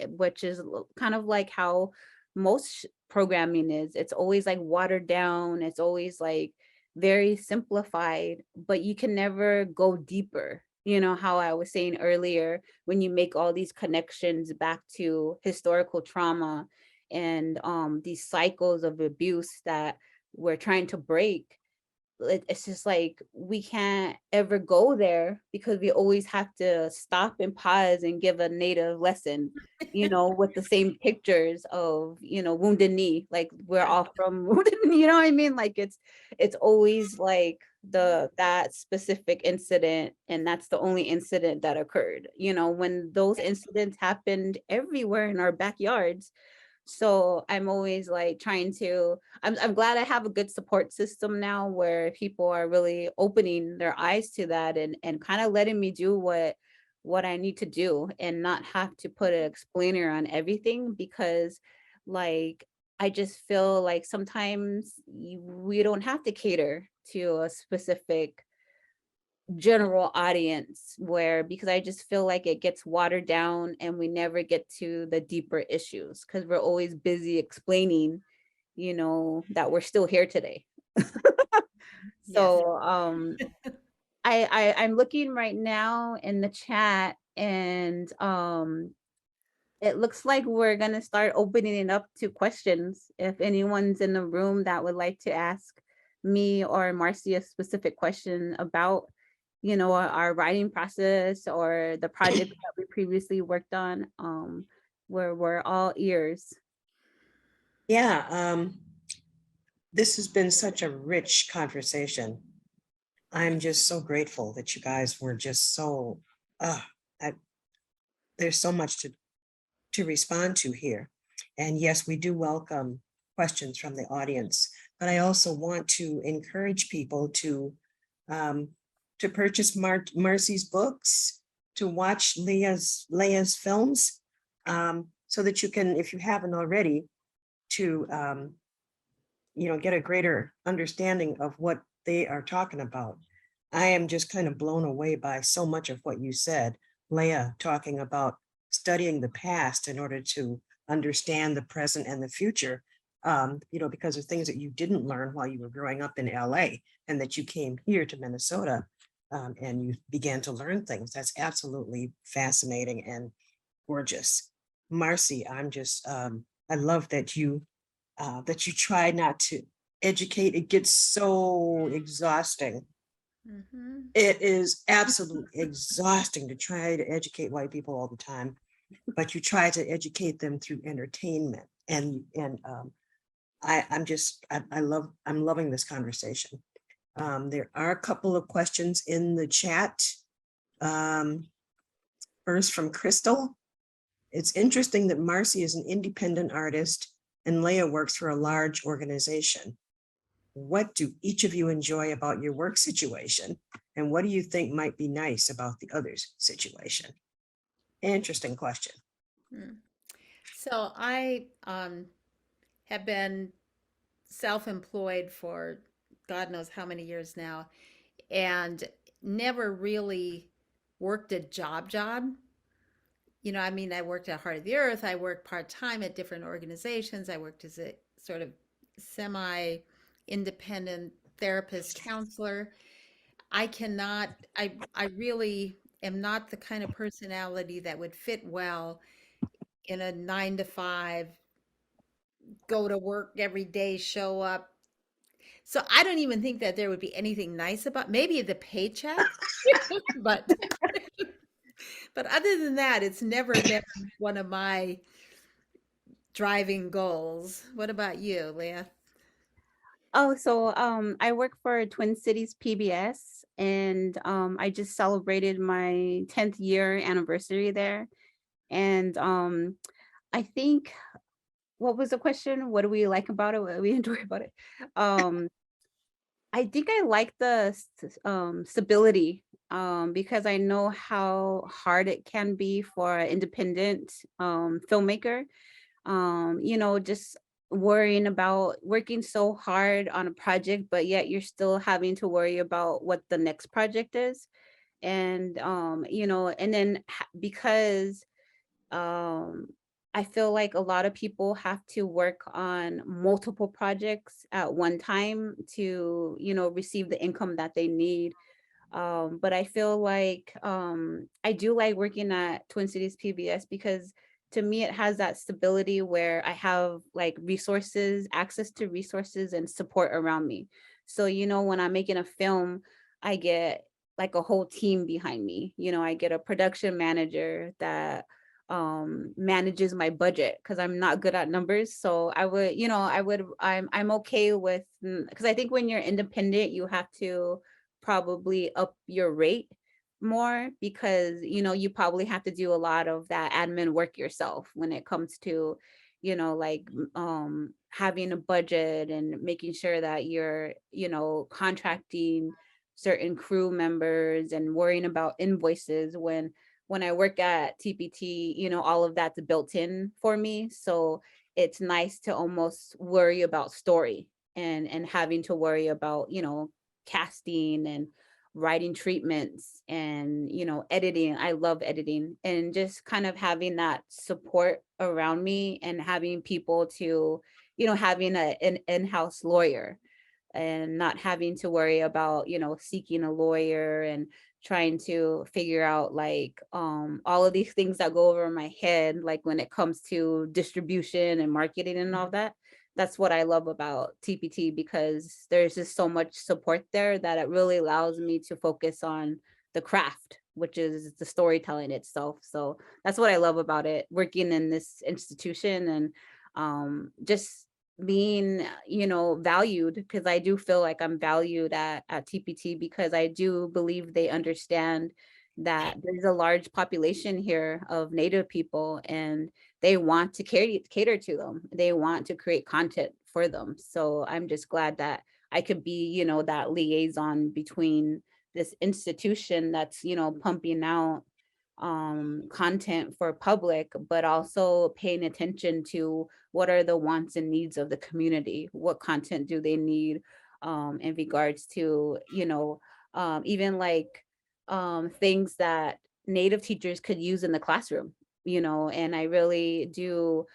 which is kind of like how most programming is. It's always like watered down, it's always like very simplified, but you can never go deeper. How I was saying earlier, when you make all these connections back to historical trauma and these cycles of abuse that we're trying to break, it's just like we can't ever go there because we always have to stop and pause and give a native lesson, with the same pictures of, wounded knee, like we're Yeah. all from wounded knee, you know what I mean? Like it's always like that specific incident, and that's the only incident that occurred, when those incidents happened everywhere in our backyards. So I'm always like trying to, I'm glad I have a good support system now where people are really opening their eyes to that and kind of letting me do what I need to do and not have to put an explainer on everything, because like I just feel like sometimes we don't have to cater to a specific general audience, where because I just feel like it gets watered down and we never get to the deeper issues because we're always busy explaining, that we're still here today. Yes. So I'm looking right now in the chat, and it looks like we're gonna start opening it up to questions. If anyone's in the room that would like to ask me or Marcy a specific question about, our writing process or the project that we previously worked on, We're all ears. Yeah, this has been such a rich conversation. I'm just so grateful that you guys were just so, uh, I, there's so much to respond to here. And yes, we do welcome questions from the audience, but I also want to encourage people um, to purchase Marcie's books, to watch Leya's films, so that you can, if you haven't already, to get a greater understanding of what they are talking about. I am just kind of blown away by so much of what you said, Leya, talking about studying the past in order to understand the present and the future. Because of things that you didn't learn while you were growing up in LA, and that you came here to Minnesota, and you began to learn things. That's absolutely fascinating and gorgeous. Marcie, I love that you try not to educate. It gets so exhausting. Hmm. It is absolutely exhausting to try to educate white people all the time, but you try to educate them through entertainment. And I'm loving this conversation. There are a couple of questions in the chat. Um, First from Crystal. It's interesting that Marcie is an independent artist and Leya works for a large organization. What do each of you enjoy about your work situation? And what do you think might be nice about the other's situation? Interesting question. So I have been self-employed for God knows how many years now, and never really worked a job. I mean, I worked at Heart of the Earth. I worked part-time at different organizations. I worked as a sort of semi-independent therapist, counselor. I really am not the kind of personality that would fit well in a 9 to 5, go to work every day, show up. So I don't even think that there would be anything nice about maybe the paycheck, but other than that, it's never been one of my driving goals. What about you, Leah? Oh, so I work for Twin Cities PBS, and I just celebrated my 10th year anniversary there. And I think, what was the question? What do we like about it? What do we enjoy about it? Um I think I like the stability, because I know how hard it can be for an independent filmmaker. Just worrying about working so hard on a project, but yet you're still having to worry about what the next project is. And and then because um I feel like a lot of people have to work on multiple projects at one time to, receive the income that they need. But I feel like I do like working at Twin Cities PBS because to me it has that stability where I have like resources, access to resources and support around me. So, when I'm making a film, I get like a whole team behind me. I get a production manager that manages my budget because I'm not good at numbers. So I'm okay with, because I think when you're independent, you have to probably up your rate more because you probably have to do a lot of that admin work yourself when it comes to like having a budget and making sure that you're contracting certain crew members and worrying about invoices. When I work at TPT, all of that's built in for me, so it's nice to almost worry about story and having to worry about casting and writing treatments and editing. I love editing, and just kind of having that support around me and having people to having an in-house lawyer and not having to worry about seeking a lawyer and trying to figure out like all of these things that go over my head, like when it comes to distribution and marketing and all that. That's what I love about TPT, because there's just so much support there that it really allows me to focus on the craft which is the storytelling itself. So that's what I love about it, working in this institution, and just being, valued, because I do feel like I'm valued at TPT, because I do believe they understand that there's a large population here of Native people, and they want to cater to them. They want to create content for them. So I'm just glad that I could be, that liaison between this institution that's, pumping out content for public, but also paying attention to what are the wants and needs of the community. What content do they need in regards to, even like things that Native teachers could use in the classroom, and I really do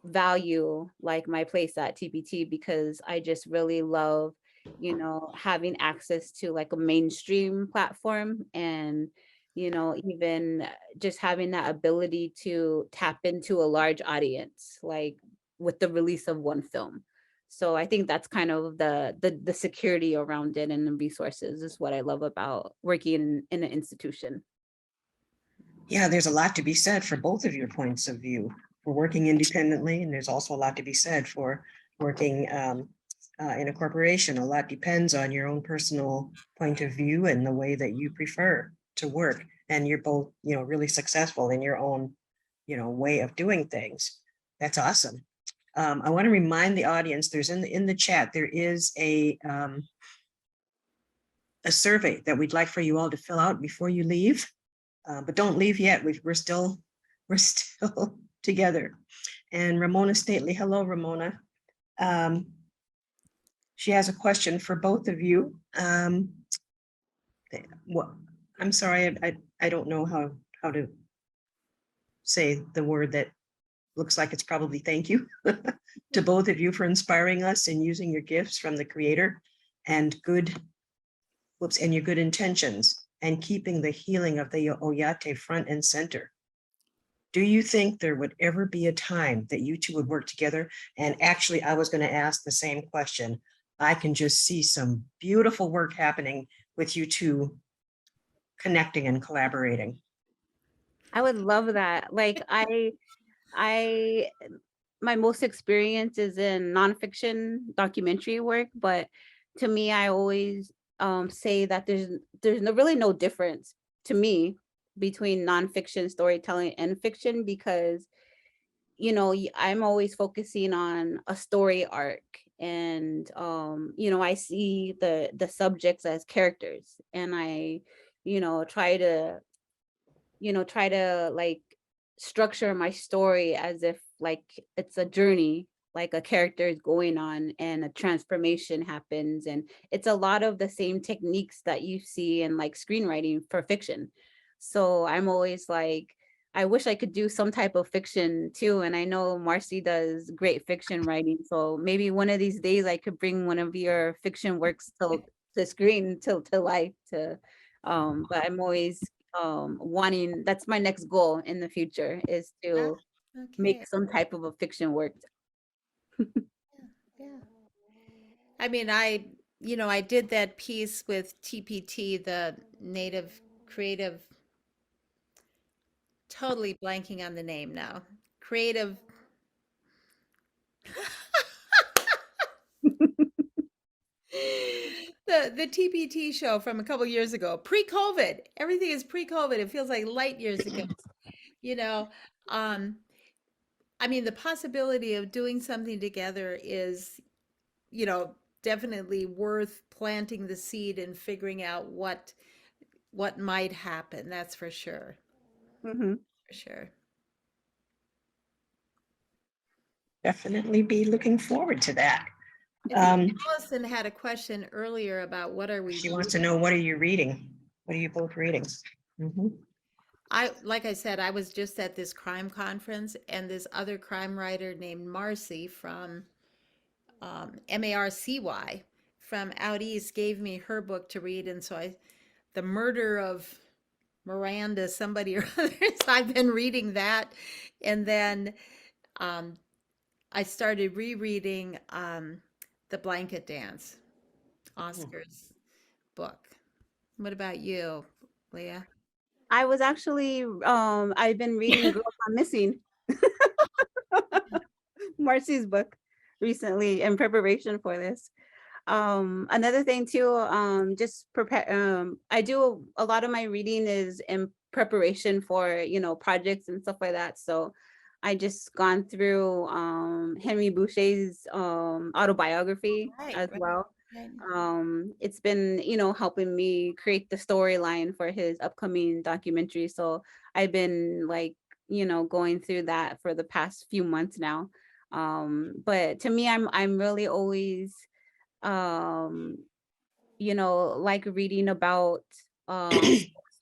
value like my place at TPT, because I just really love, having access to like a mainstream platform, and, even just having that ability to tap into a large audience, like with the release of one film. So I think that's kind of the security around it, and the resources is what I love about working in an institution. Yeah, there's a lot to be said for both of your points of view, for working independently, and there's also a lot to be said for working in a corporation. A lot depends on your own personal point of view and the way that you prefer to work. And you're both, really successful in your own, way of doing things. That's awesome. I want to remind the audience, there's in the chat, there is a survey that we'd like for you all to fill out before you leave. But don't leave yet. We're still together. And Ramona Stately, hello, Ramona. She has a question for both of you. What I'm sorry, I don't know how to say the word that looks like it's probably thank you to both of you for inspiring us and using your gifts from the Creator and your good intentions, and keeping the healing of the Oyate front and center. Do you think there would ever be a time that you two would work together? And actually, I was going to ask the same question. I can just see some beautiful work happening with you two connecting and collaborating. I would love that. Like I my most experience is in nonfiction documentary work, but to me, I always say that there's really no difference to me between nonfiction storytelling and fiction, because I'm always focusing on a story arc, and I see the subjects as characters, and I try to like structure my story as if like it's a journey, like a character is going on and a transformation happens, and it's a lot of the same techniques that you see in like screenwriting for fiction. So I'm always like, I wish I could do some type of fiction too, and I know Marcie does great fiction writing, so maybe one of these days I could bring one of your fiction works to screen, to life, to but I'm always wanting, that's my next goal in the future, is Ah, to okay. make some type of a fiction work. Yeah. I mean, I did that piece with TPT, the Native Creative, totally blanking on the name now. Creative, the TPT show from a couple years ago, pre-COVID. Everything is pre-COVID. It feels like light years ago. You know, um, I mean, the possibility of doing something together is, you know, definitely worth planting the seed and figuring out what might happen. That's for sure. Mhm. For sure. Definitely be looking forward to that. I think Allison had a question earlier about what are we She wants reading? to know, what are you reading? What are you both reading? Mhm. Like I said, I was just at this crime conference, and this other crime writer named Marcie from Marcy from out east gave me her book to read, and so The Murder of Miranda, somebody or others. I've been reading that, and then um, I started rereading The Blanket Dance, Oscar's book. What about you, Leah? I was actually I've been reading Girl Gone Missing, Marcie's book recently in preparation for this. Another thing too, just prepare, I do a lot of my reading is in preparation for, projects and stuff like that. So I just gone through Henry Boucher's autobiography Right, as right, well. right. It's been, helping me create the storyline for his upcoming documentary. So I've been like, going through that for the past few months now. But to me, I'm really always um like reading about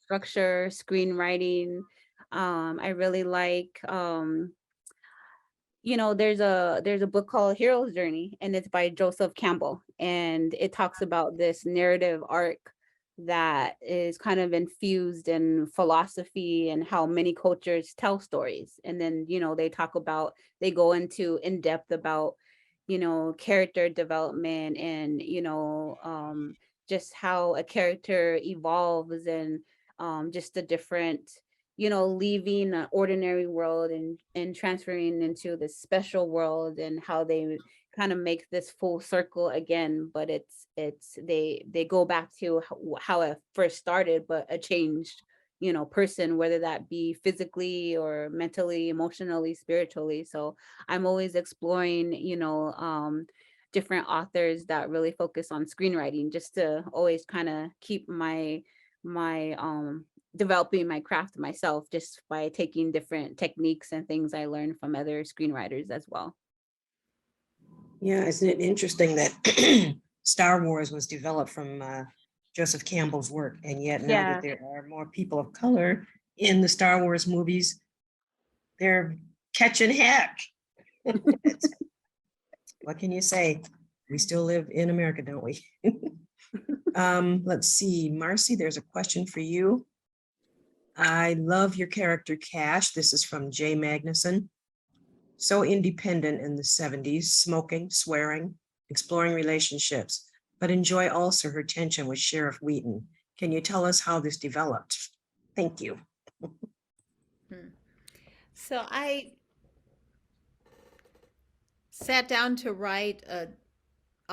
structure, screenwriting. I really like there's a book called Hero's Journey, and it's by Joseph Campbell, and it talks about this narrative arc that is kind of infused in philosophy and how many cultures tell stories. And then they go into in depth about character development, and just how a character evolves, and just the different leaving an ordinary world and transferring into this special world, and how they kind of make this full circle again. But they go back to how it first started, but a changed person, whether that be physically or mentally, emotionally, spiritually. So I'm always exploring different authors that really focus on screenwriting, just to always kind of keep my developing my craft myself, just by taking different techniques and things I learned from other screenwriters as well. Yeah, isn't it interesting that Star Wars was developed from Joseph Campbell's work, and yet now that Yeah. there are more people of color in the Star Wars movies, they're catching heck. What can you say? We still live in America, don't we? Let's see, Marcie, there's a question for you. I love your character Cash. This is from Jay Magnuson. So independent in the 70s, smoking, swearing, exploring relationships, but enjoy also her tension with Sheriff Wheaton. Can you tell us how this developed? Thank you. Hmm. So I sat down to write a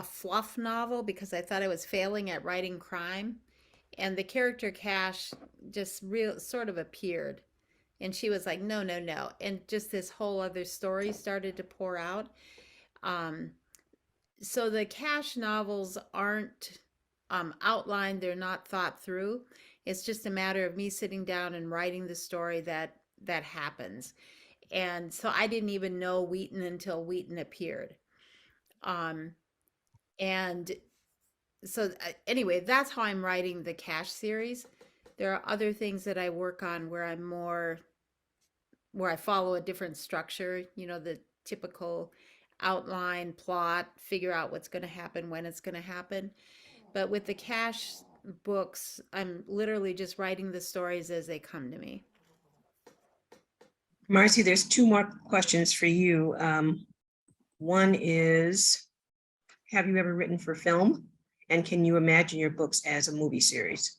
fluff novel because I thought I was failing at writing crime. And the character Cash just real sort of appeared. And she was like, no, no, no. And just this whole other story started to pour out. Um, so the Cash novels aren't outlined, they're not thought through. It's just a matter of me sitting down and writing the story that happens. And so I didn't even know Wheaton until Wheaton appeared. Um, and so anyway, that's how I'm writing the Cash series. There are other things that I work on where I'm more where I follow a different structure, the typical outline, plot, figure out what's going to happen, when it's going to happen. But with the Cash books, I'm literally just writing the stories as they come to me. Marcie, there's two more questions for you. One is, have you ever written for film? And can you imagine your books as a movie series?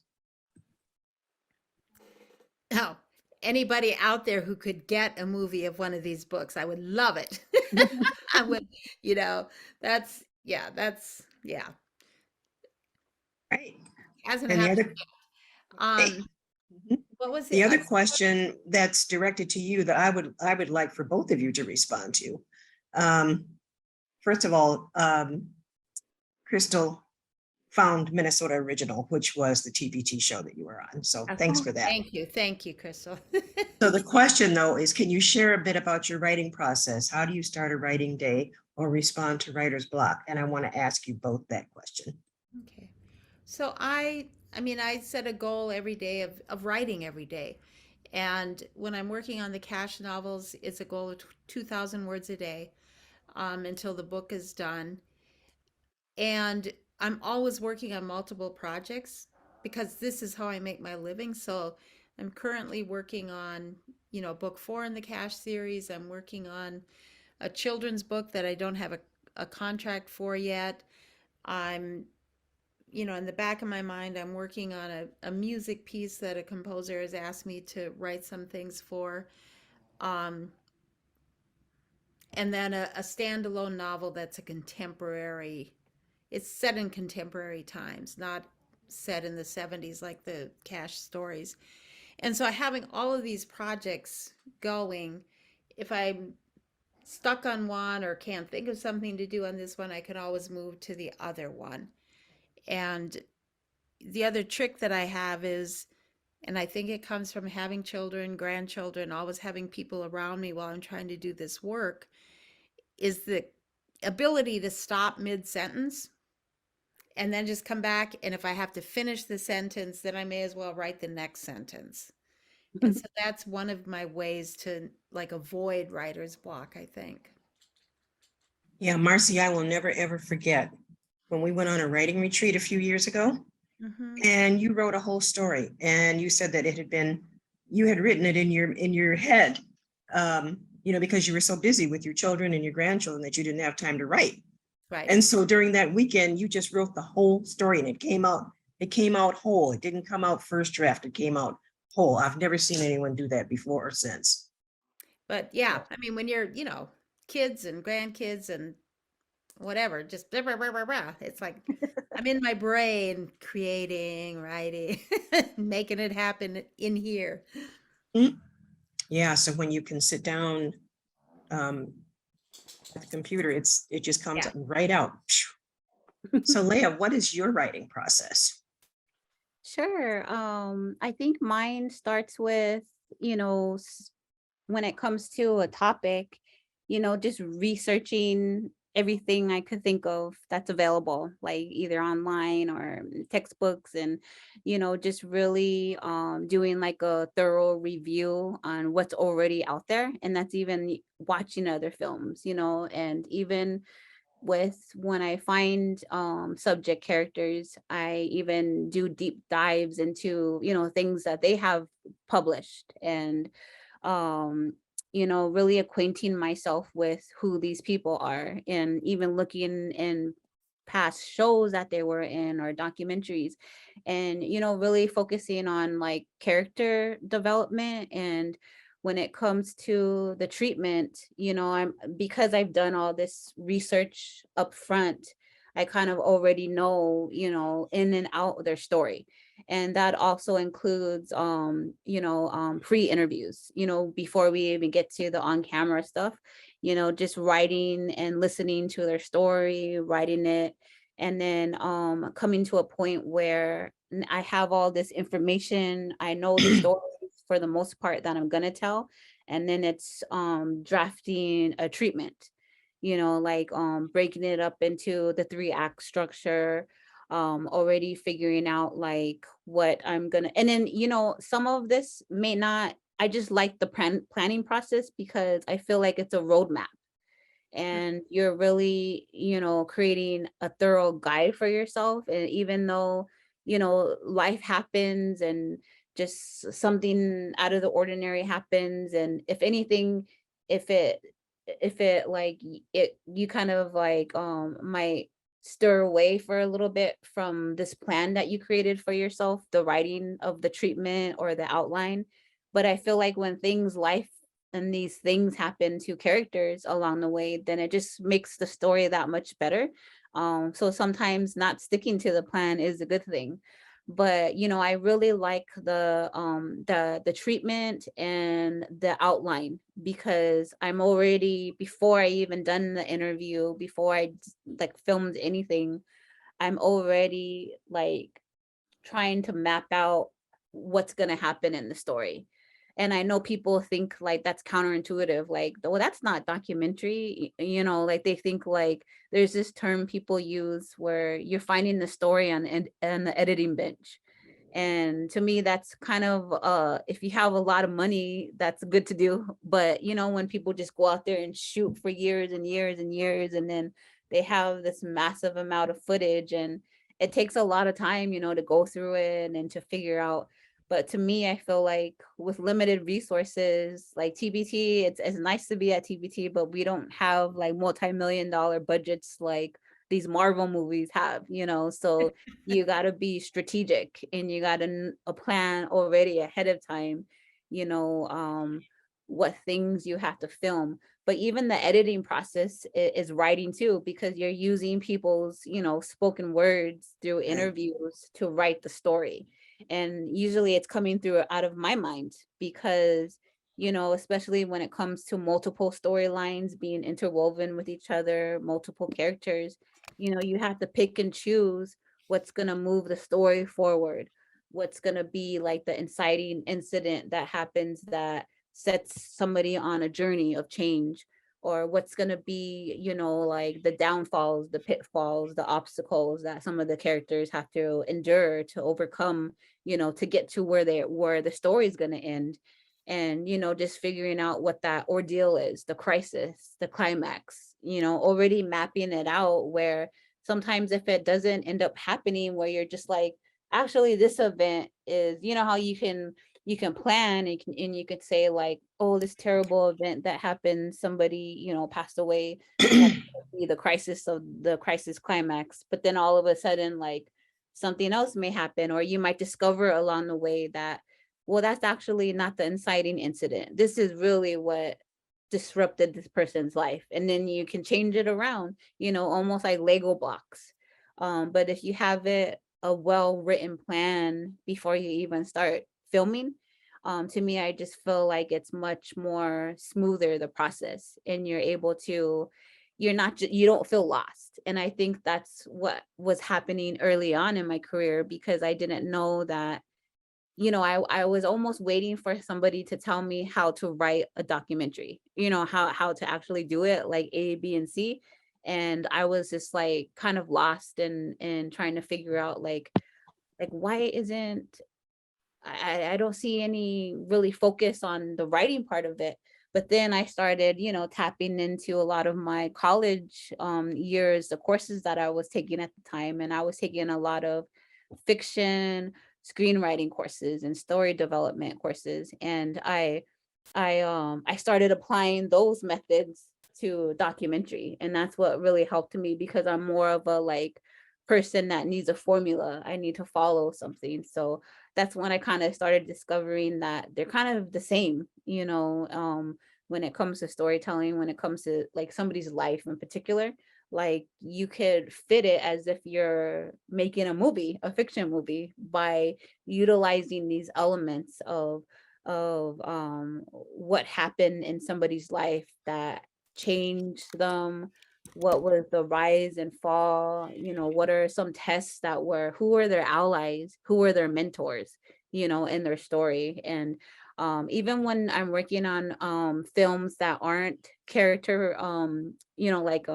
Now, anybody out there who could get a movie of one of these books, I would love it. I would, you know, yeah, Right. hasn't And the happened. other, Um, what was the it? other question that's directed to you that I would like for both of you to respond to. Um, First of all, Crystal found Minnesota Original, which was the TPT show that you were on. So thanks for that. Thank you, Crystal. So the question though is, can you share a bit about your writing process? How do you start a writing day or respond to writer's block? And I want to ask you both that question. Okay. So I mean, I set a goal every day of writing every day. And when I'm working on the Cash novels, it's a goal of 2,000 words a day until the book is done. And I'm always working on multiple projects because this is how I make my living. So I'm currently working on, book 4 in the Cash series. I'm working on a children's book that I don't have a contract for yet. I'm in the back of my mind, I'm working on a music piece that a composer has asked me to write some things for. Um, and then a standalone novel that's a contemporary, it's set in contemporary times, not set in the 70s like the Cash stories. And so having all of these projects going, if I'm stuck on one or can't think of something to do on this one, I can always move to the other one. And the other trick that I have is, and I think it comes from having children, grandchildren, always having people around me while I'm trying to do this work, is the ability to stop mid sentence and then just come back. And if I have to finish the sentence, then I may as well write the next sentence. And so that's one of my ways to like avoid writer's block, I think. Yeah, Marcie, I will never ever forget when we went on a writing retreat a few years ago, Mm-hmm. and you wrote a whole story, and you said that it had been, you had written it in your head, because you were so busy with your children and your grandchildren that you didn't have time to write. Right. And so during that weekend, you just wrote the whole story, and it came out whole. It didn't come out first draft. It came out whole. I've never seen anyone do that before or since. But yeah, I mean, when you're, kids and grandkids and whatever, just blah, blah, blah, blah, blah. It's like I'm in my brain creating, writing, making it happen in here. Mm. Yeah, so when you can sit down at the computer, it just comes Yeah. right out. So Leya, what is your writing process? Sure. I think mine starts with, when it comes to a topic, just researching everything I could think of that's available, like either online or textbooks, and, just really doing like a thorough review on what's already out there. And that's even watching other films, and even with when I find subject characters, I even do deep dives into, things that they have published, and really acquainting myself with who these people are, and even looking in past shows that they were in or documentaries, and really focusing on like character development. And when it comes to the treatment, I'm because I've done all this research up front, I kind of already know, in and out their story. And that also includes pre-interviews, before we even get to the on-camera stuff, just writing and listening to their story, writing it, and then coming to a point where I have all this information, I know the story for the most part that I'm gonna tell. And then it's drafting a treatment, like breaking it up into the 3-act structure, already figuring out like what I'm gonna, and then some of this may not, I just like the planning process because I feel like it's a roadmap, and you're really, creating a thorough guide for yourself. And even though, life happens and just something out of the ordinary happens, and if anything, if it like it, you kind of like might stir away for a little bit from this plan that you created for yourself, the writing of the treatment or the outline. But I feel like when things life and these things happen to characters along the way, then it just makes the story that much better. So sometimes not sticking to the plan is a good thing. But I really like the treatment and the outline, because I'm already, before I even done the interview, before I like filmed anything, I'm already like trying to map out what's going to happen in the story. And I know people think like that's counterintuitive, like, well, that's not documentary, like they think like there's this term people use where you're finding the story on the editing bench. And to me, that's kind of if you have a lot of money, that's good to do. But when people just go out there and shoot for years and years and years, and then they have this massive amount of footage, and it takes a lot of time, to go through it and to figure out. But to me, I feel like with limited resources like TBT, it's nice to be at TBT, but we don't have like multi-million dollar budgets like these Marvel movies have, so you got to be strategic and you got to a plan already ahead of time, you know, what things you have to film. But even the editing process is writing too, because you're using people's, spoken words through Right. interviews to write the story. And usually it's coming through out of my mind because, especially when it comes to multiple storylines being interwoven with each other, multiple characters, you have to pick and choose what's going to move the story forward, what's going to be like the inciting incident that happens that sets somebody on a journey of change, or what's going to be, like the downfalls, the pitfalls, the obstacles that some of the characters have to endure to overcome, to get to where the story's going to end. And just figuring out what that ordeal is, the crisis, the climax, already mapping it out, where sometimes if it doesn't end up happening, where you're just like, actually this event is, how you can plan, and you could say like, oh, this terrible event that happened, somebody, passed away, that's gonna be the crisis of the crisis climax. But then all of a sudden, like, something else may happen, or you might discover along the way that, well, that's actually not the inciting incident. This is really what disrupted this person's life. And then you can change it around, almost like Lego blocks. But if you have it a well-written plan before you even start filming, to me, I just feel like it's much more smoother, the process, and you're able to, you don't feel lost. And I think that's what was happening early on in my career, because I didn't know that, I was almost waiting for somebody to tell me how to write a documentary, how to actually do it, like A, B, and C. And I was just like kind of lost and trying to figure out like why isn't I don't see any really focus on the writing part of it. But then I started, tapping into a lot of my college years, the courses that I was taking at the time. And I was taking a lot of fiction, screenwriting courses and story development courses. And I started applying those methods to documentary. And that's what really helped me, because I'm more of a like person that needs a formula. I need to follow something. So that's when I kind of started discovering that they're kind of the same, when it comes to storytelling, when it comes to like somebody's life in particular. Like you could fit it as if you're making a movie, a fiction movie, by utilizing these elements of what happened in somebody's life that changed them. What was the rise and fall, what are some tests that were, who were their allies, who were their mentors, in their story. And even when I'm working on films that aren't character, like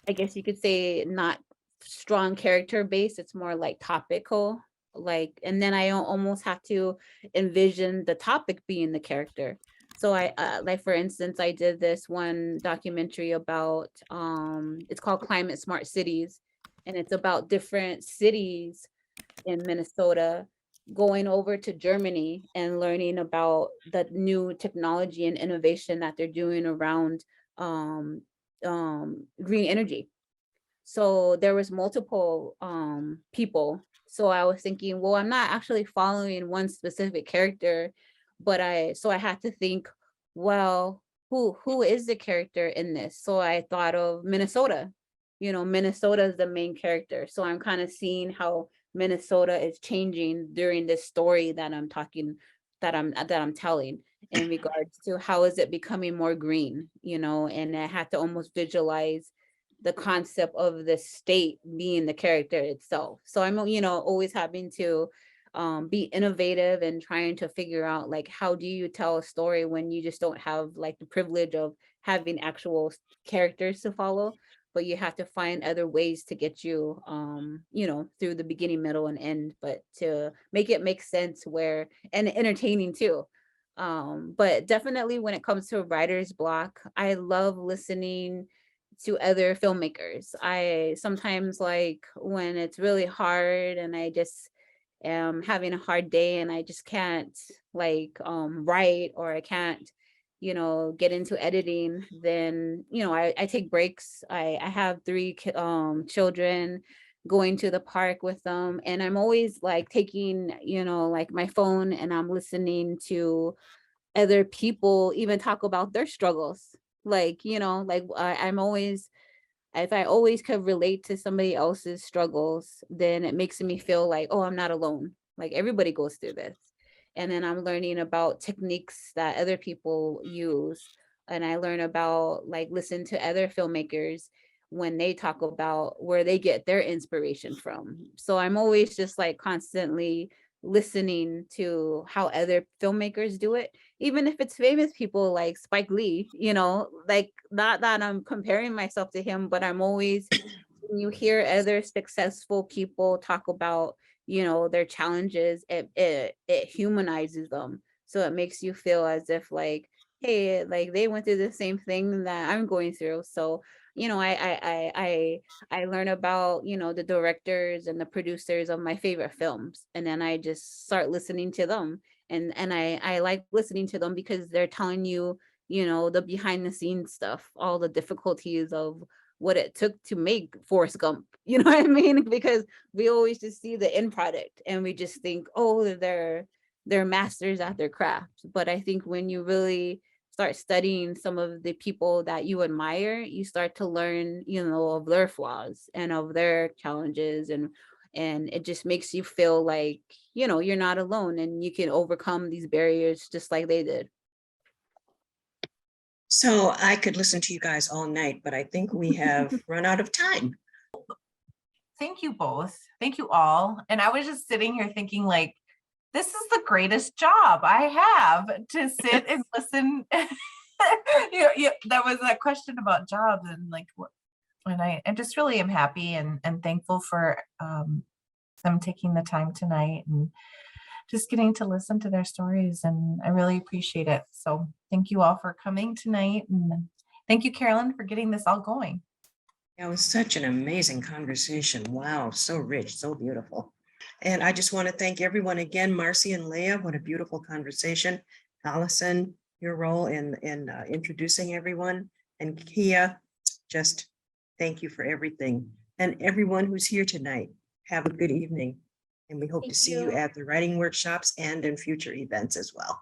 I guess you could say not strong character based, it's more like topical. Like, and then I almost have to envision the topic being the character. So I like, for instance, I did this one documentary about it's called Climate Smart Cities, and it's about different cities in Minnesota going over to Germany and learning about the new technology and innovation that they're doing around um green energy. So there was multiple people. So I was thinking, well, I'm not actually following one specific character, but I had to think, well, who is the character in this? So I thought of Minnesota. Minnesota is the main character. So I'm kind of seeing how Minnesota is changing during this story that I'm talking, that I'm telling, in regards to how is it becoming more green, and I had to almost visualize the concept of the state being the character itself. So I'm, always having to be innovative and trying to figure out like, how do you tell a story when you just don't have like the privilege of having actual characters to follow, but you have to find other ways to get you, through the beginning, middle, and end, but to make it make sense, where, and entertaining too. But definitely when it comes to writer's block, I love listening to other filmmakers. I sometimes, like, when it's really hard and I just am having a hard day and I just can't like write, or I can't, get into editing, then, I take breaks. I have three children, going to the park with them. And I'm always like taking, like my phone, and I'm listening to other people even talk about their struggles. Like, like I'm always, if I always could relate to somebody else's struggles, then it makes me feel like, oh, I'm not alone. Like everybody goes through this. And then I'm learning about techniques that other people use. And I learn about, like, listen to other filmmakers when they talk about where they get their inspiration from. So I'm always just like constantly listening to how other filmmakers do it, even if it's famous people like Spike Lee, like, not that I'm comparing myself to him, but I'm always, when you hear other successful people talk about, their challenges, it humanizes them. So it makes you feel as if like, hey, like they went through the same thing that I'm going through. So, I learn about, the directors and the producers of my favorite films, and then I just start listening to them. And I like listening to them because they're telling you, the behind the scenes stuff, all the difficulties of what it took to make Forrest Gump. You know what I mean? Because we always just see the end product and we just think, oh, they're masters at their craft. But I think when you really start studying some of the people that you admire, you start to learn, of their flaws and of their challenges, and it just makes you feel like, you're not alone and you can overcome these barriers just like they did. So I could listen to you guys all night, but I think we have run out of time. Thank you both. Thank you all. And I was just sitting here thinking, like, this is the greatest job I have, to sit and listen. There was that question about jobs, and like, and I just really am happy and thankful for them taking the time tonight and just getting to listen to their stories. And I really appreciate it. So thank you all for coming tonight. And thank you, Carolyn, for getting this all going. It was such an amazing conversation. Wow, so rich, so beautiful. And I just want to thank everyone again, Marcie and Leya. What a beautiful conversation. Allison, your role in introducing everyone, and Kia, just thank you for everything. And everyone who's here tonight, have a good evening. And we hope to see you at the writing workshops and in future events as well.